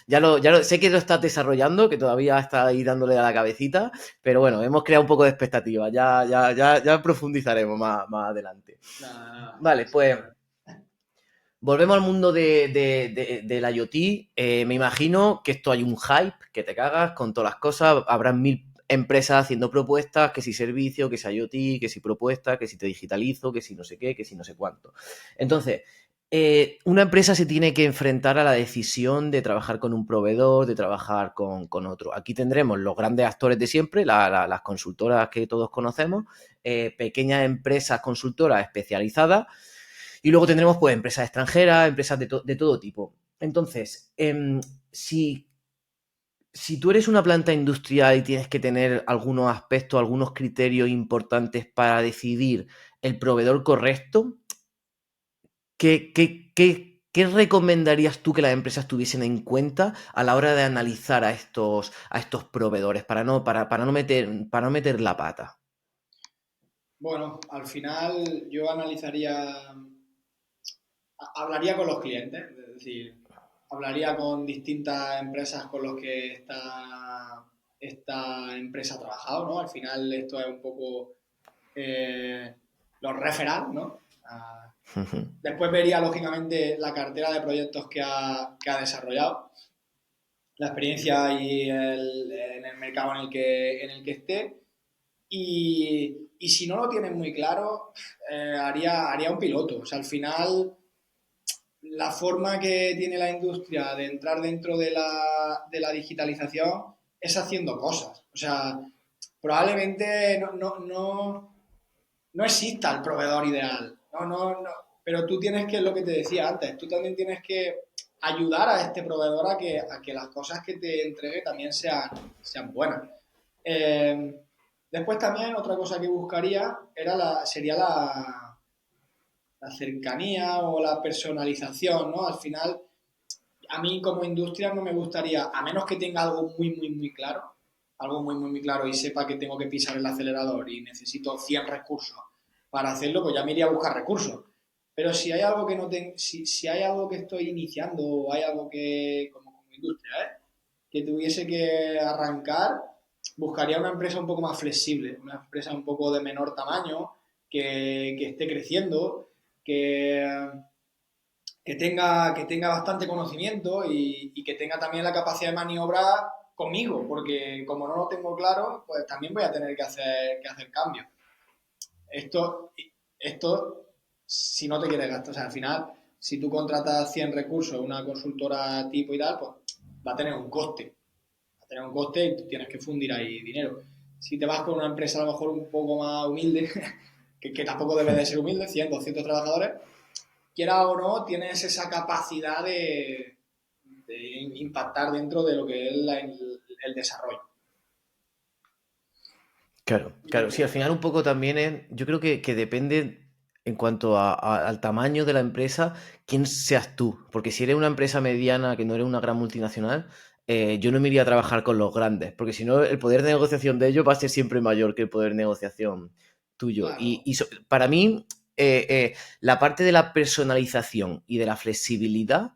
sé que lo estás desarrollando, que todavía está ahí dándole a la cabecita, pero bueno, hemos creado un poco de expectativa. Ya profundizaremos más adelante. Nada, Vale, sin pues problema. volvemos al mundo del IoT. Me imagino que esto hay un hype que te cagas con todas las cosas. Habrán mil empresas haciendo propuestas, que si servicio, que si IoT, que si propuesta, que si te digitalizo, que si no sé qué, que si no sé cuánto. Entonces, una empresa se tiene que enfrentar a la decisión de trabajar con un proveedor, de trabajar con otro. Aquí tendremos los grandes actores de siempre, las consultoras que todos conocemos, pequeñas empresas consultoras especializadas, y luego tendremos pues empresas extranjeras, empresas de todo tipo. Entonces, si tú eres una planta industrial y tienes que tener algunos aspectos, algunos criterios importantes para decidir el proveedor correcto, ¿qué recomendarías tú que las empresas tuviesen en cuenta a la hora de analizar a estos proveedores para no meter la pata? Bueno, al final yo analizaría. hablaría con los clientes, es decir, hablaría con distintas empresas con los que esta empresa ha trabajado, ¿no? Al final esto es un poco los referral, ¿no? Después vería, lógicamente, la cartera de proyectos que ha desarrollado, la experiencia en el mercado en el que esté. Y si no lo tienes muy claro, haría un piloto. O sea, al final, la forma que tiene la industria de entrar dentro de la digitalización es haciendo cosas. O sea, probablemente no exista el proveedor ideal. Pero tú tienes que, lo que te decía antes, tú también tienes que ayudar a este proveedor a que las cosas que te entregue también sean buenas. Eh, Después también otra cosa que buscaría sería la cercanía o la personalización, ¿no? Al final, a mí como industria no me gustaría, a menos que tenga algo muy, muy, muy claro, algo muy, muy, muy claro y sepa que tengo que pisar el acelerador y necesito 100 recursos para hacerlo, pues ya me iría a buscar recursos. Pero si hay algo que no si hay algo que estoy iniciando o hay algo que, como industria, que tuviese que arrancar, buscaría una empresa un poco más flexible, una empresa un poco de menor tamaño, que esté creciendo, que tenga bastante conocimiento y que tenga también la capacidad de maniobra conmigo, porque como no lo tengo claro, pues también voy a tener que hacer cambios. Esto, esto, si no te quieres gastar, o sea, al final, si tú contratas 100 recursos, una consultora tipo y tal, pues va a tener un coste. Va a tener un coste y tú tienes que fundir ahí dinero. Si te vas con una empresa a lo mejor un poco más humilde, que tampoco debe de ser humilde, 100, 200 trabajadores, quiera o no, tienes esa capacidad de impactar dentro de lo que es el desarrollo. Claro, Y claro, un sí, al poco final por un ahí. poco también yo creo que depende en cuanto al tamaño de la empresa, quién seas tú, porque si eres una empresa mediana, que no eres una gran multinacional, yo no me iría a trabajar con los grandes, porque si no, el poder de Sí, negociación de ellos va a ser siempre mayor que el poder de negociación tuyo. Y, claro. y para mí, la parte de la personalización y de la flexibilidad,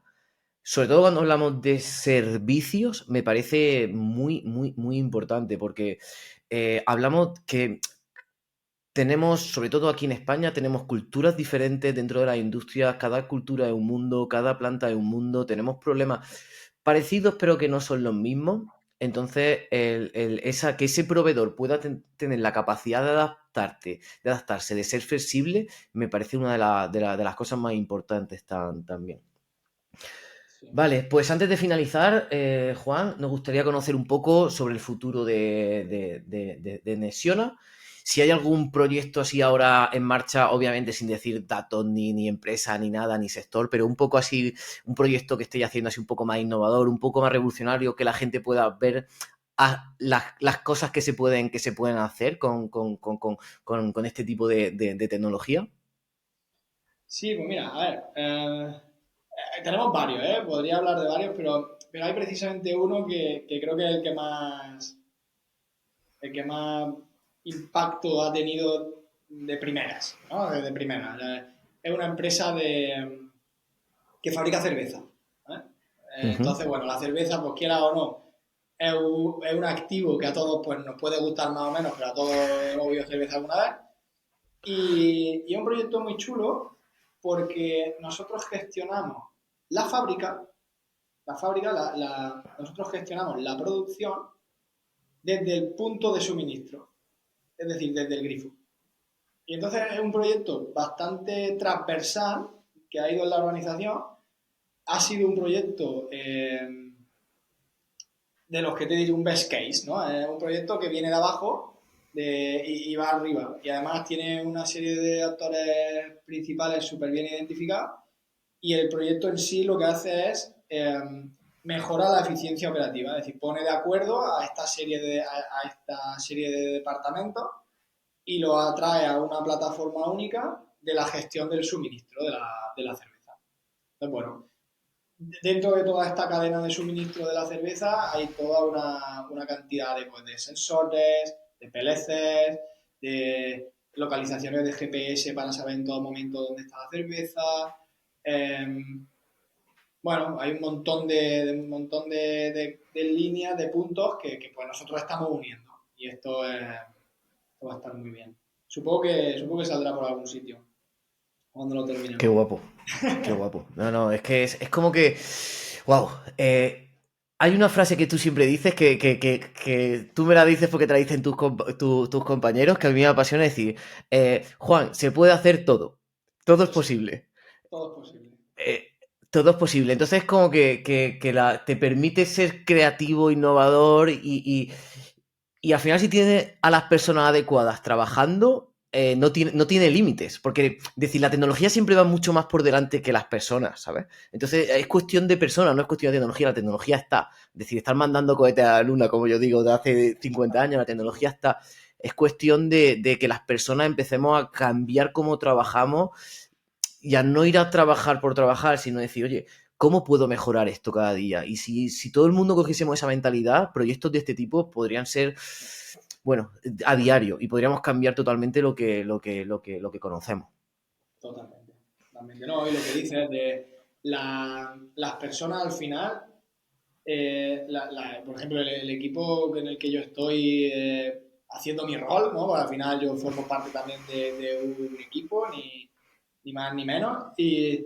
sobre todo cuando hablamos de servicios, me parece muy, muy, muy importante, porque hablamos que tenemos, sobre todo aquí en España, tenemos culturas diferentes dentro de las industrias, cada cultura es un mundo, cada planta es un mundo, tenemos problemas parecidos pero que no son los mismos. Entonces, que ese proveedor pueda tener la capacidad de adaptarse, de ser flexible, me parece una de las cosas más importantes también. Sí. Vale, pues antes de finalizar, Juan, nos gustaría conocer un poco sobre el futuro de Nexxiona. Si hay algún proyecto así ahora en marcha, obviamente sin decir datos, ni empresa, ni nada, ni sector, pero un poco así, un proyecto que estéis haciendo así un poco más innovador, un poco más revolucionario, que la gente pueda ver las cosas que se pueden hacer con este tipo de tecnología. Sí, pues mira, a ver, tenemos varios, ¿eh? Podría hablar de varios, pero hay precisamente uno que creo que es el que más impacto ha tenido de primeras, ¿no? De primeras. Es una empresa que fabrica cerveza. ¿Eh? Ujú. Entonces, bueno, la cerveza, pues quiera o no, es un activo que a todos pues, nos puede gustar más o menos, pero a todos hemos bebido cerveza alguna vez. Y es un proyecto muy chulo porque nosotros gestionamos la fábrica, nosotros gestionamos la producción desde el punto de suministro, es decir, desde el grifo. Y entonces es un proyecto bastante transversal que ha ido en la organización. Ha sido un proyecto de los que te digo un best case, ¿no? Es un proyecto que viene de abajo y va arriba. Y además tiene una serie de actores principales súper bien identificados. Y el proyecto en sí lo que hace es mejorar la eficiencia operativa, es decir, pone de acuerdo a esta serie de departamentos y lo atrae a una plataforma única de la gestión del suministro de la cerveza. Entonces, bueno, dentro de toda esta cadena de suministro de la cerveza hay toda una cantidad de sensores, de PLCs, de localizaciones de GPS para saber en todo momento dónde está la cerveza, Bueno, hay un montón de líneas, de puntos que pues nosotros estamos uniendo. Y esto va a estar muy bien. Supongo que saldrá por algún sitio cuando lo Qué terminemos. guapo, qué guapo. No, no, es que es como que, wow. Hay una frase que tú siempre dices que tú me la dices porque te la dicen tus compañeros, que a mí me apasiona decir, Juan, se puede hacer todo, todo es Pues sí, posible. todo es posible. eh, Todo es posible. Entonces, como que te permite ser creativo, innovador y al final, si tienes a las personas adecuadas trabajando, no tiene límites. Porque, decir, la tecnología siempre va mucho más por delante que las personas, ¿sabes? Entonces, es cuestión de personas, no es cuestión de tecnología. La tecnología está. Es decir, estar mandando cohetes a la luna, como yo digo, de hace 50 años, la tecnología está. Es cuestión de que las personas empecemos a cambiar cómo trabajamos y a no ir a trabajar por trabajar, sino decir, oye, ¿cómo puedo mejorar esto cada día? Y si todo el mundo cogiésemos esa mentalidad, proyectos de este tipo podrían ser, bueno, a diario y podríamos cambiar totalmente lo que conocemos. Totalmente. Totalmente. No, y lo que dices de las personas al final, por ejemplo, el equipo en el que yo estoy haciendo mi rol, ¿no? Porque al final yo formo parte también de un equipo, ni más ni menos. Y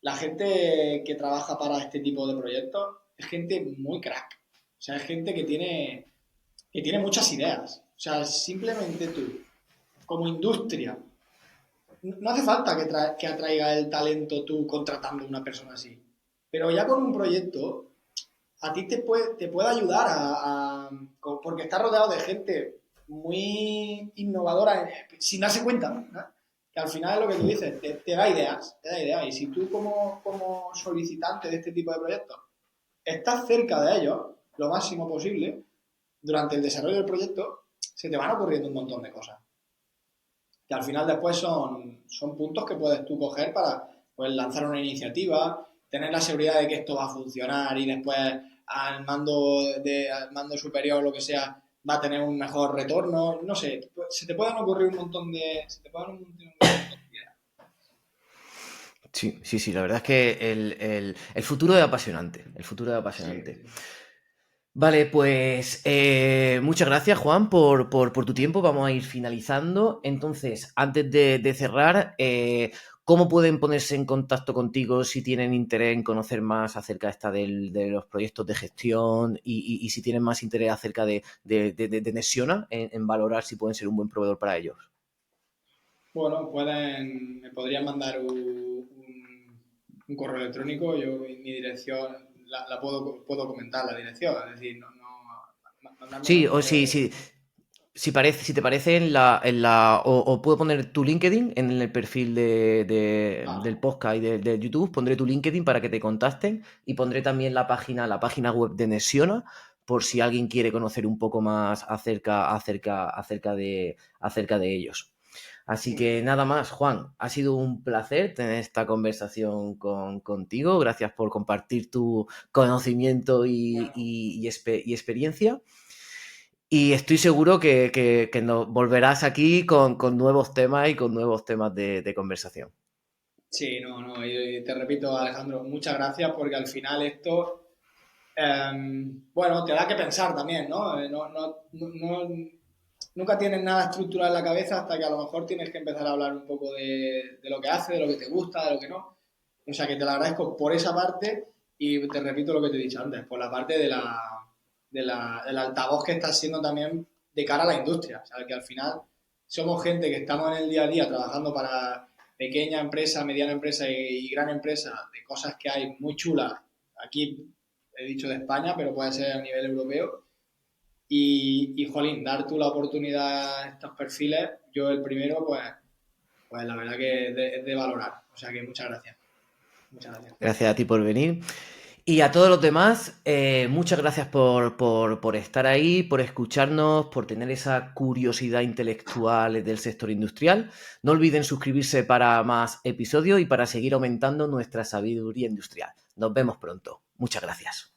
la gente que trabaja para este tipo de proyectos es gente muy crack. O sea, es gente que tiene muchas ideas. O sea, simplemente tú, como industria, no hace falta que atraiga el talento tú contratando a una persona así. Pero ya con un proyecto, a ti te puede ayudar porque estás rodeado de gente muy innovadora sin darse cuenta, ¿no? Que al final es lo que tú dices, te da ideas, te da ideas. Y si tú como solicitante de este tipo de proyectos estás cerca de ellos lo máximo posible, durante el desarrollo del proyecto se te van ocurriendo un montón de cosas que al final después son puntos que puedes tú coger para pues, lanzar una iniciativa, tener la seguridad de que esto va a funcionar y después al mando superior o lo que sea va a tener un mejor retorno. No sé, se te pueden ocurrir un montón de. Se te pueden ocurrir un montón de ideas. Sí, sí, sí, la verdad es que el futuro es apasionante. El futuro es Sí, apasionante. sí. Vale, pues muchas gracias, Juan, por tu tiempo. Vamos a ir finalizando. Entonces, antes de cerrar, ¿cómo pueden ponerse en contacto contigo si tienen interés en conocer más acerca de los proyectos de gestión y si tienen más interés acerca de Nessiona en valorar si pueden ser un buen proveedor para ellos? Bueno, me podrían mandar un correo electrónico, yo mi dirección la puedo comentar la dirección, es decir, mandármelo Sí, un o correo. si te parece, o puedo poner tu LinkedIn en el perfil del Vale, podcast y de YouTube, pondré tu LinkedIn para que te contacten y pondré también la página web de Nessiona por si alguien quiere conocer un poco más acerca de ellos. Así muy que bien. nada más, Juan, ha sido un placer tener esta conversación contigo. Gracias por compartir tu conocimiento Bueno, y experiencia. Y estoy seguro que nos volverás aquí con nuevos temas y con nuevos temas de conversación. sí, no, no, y te repito, Alejandro, muchas gracias porque al final esto, bueno, te da que pensar también, ¿no? Nunca tienes nada estructurado en la cabeza hasta que a lo mejor tienes que empezar a hablar un poco de lo que haces, de lo que te gusta, de lo que no. O sea, que te lo agradezco por esa parte y te repito lo que te he dicho antes, por la parte del altavoz que estás siendo también de cara a la industria. O sea, que al final somos gente que estamos en el día a día trabajando para pequeña empresa, mediana empresa y gran empresa, de cosas que hay muy chulas. Aquí he dicho de España, pero puede ser a nivel europeo. Jolín, dar tú la oportunidad a estos perfiles, yo el primero, pues la verdad que es de valorar. O sea que muchas gracias. Muchas gracias. Gracias a ti por venir. Y a todos los demás, muchas gracias por estar ahí, por escucharnos, por tener esa curiosidad intelectual del sector industrial. No olviden suscribirse para más episodios y para seguir aumentando nuestra sabiduría industrial. Nos vemos pronto. Muchas gracias.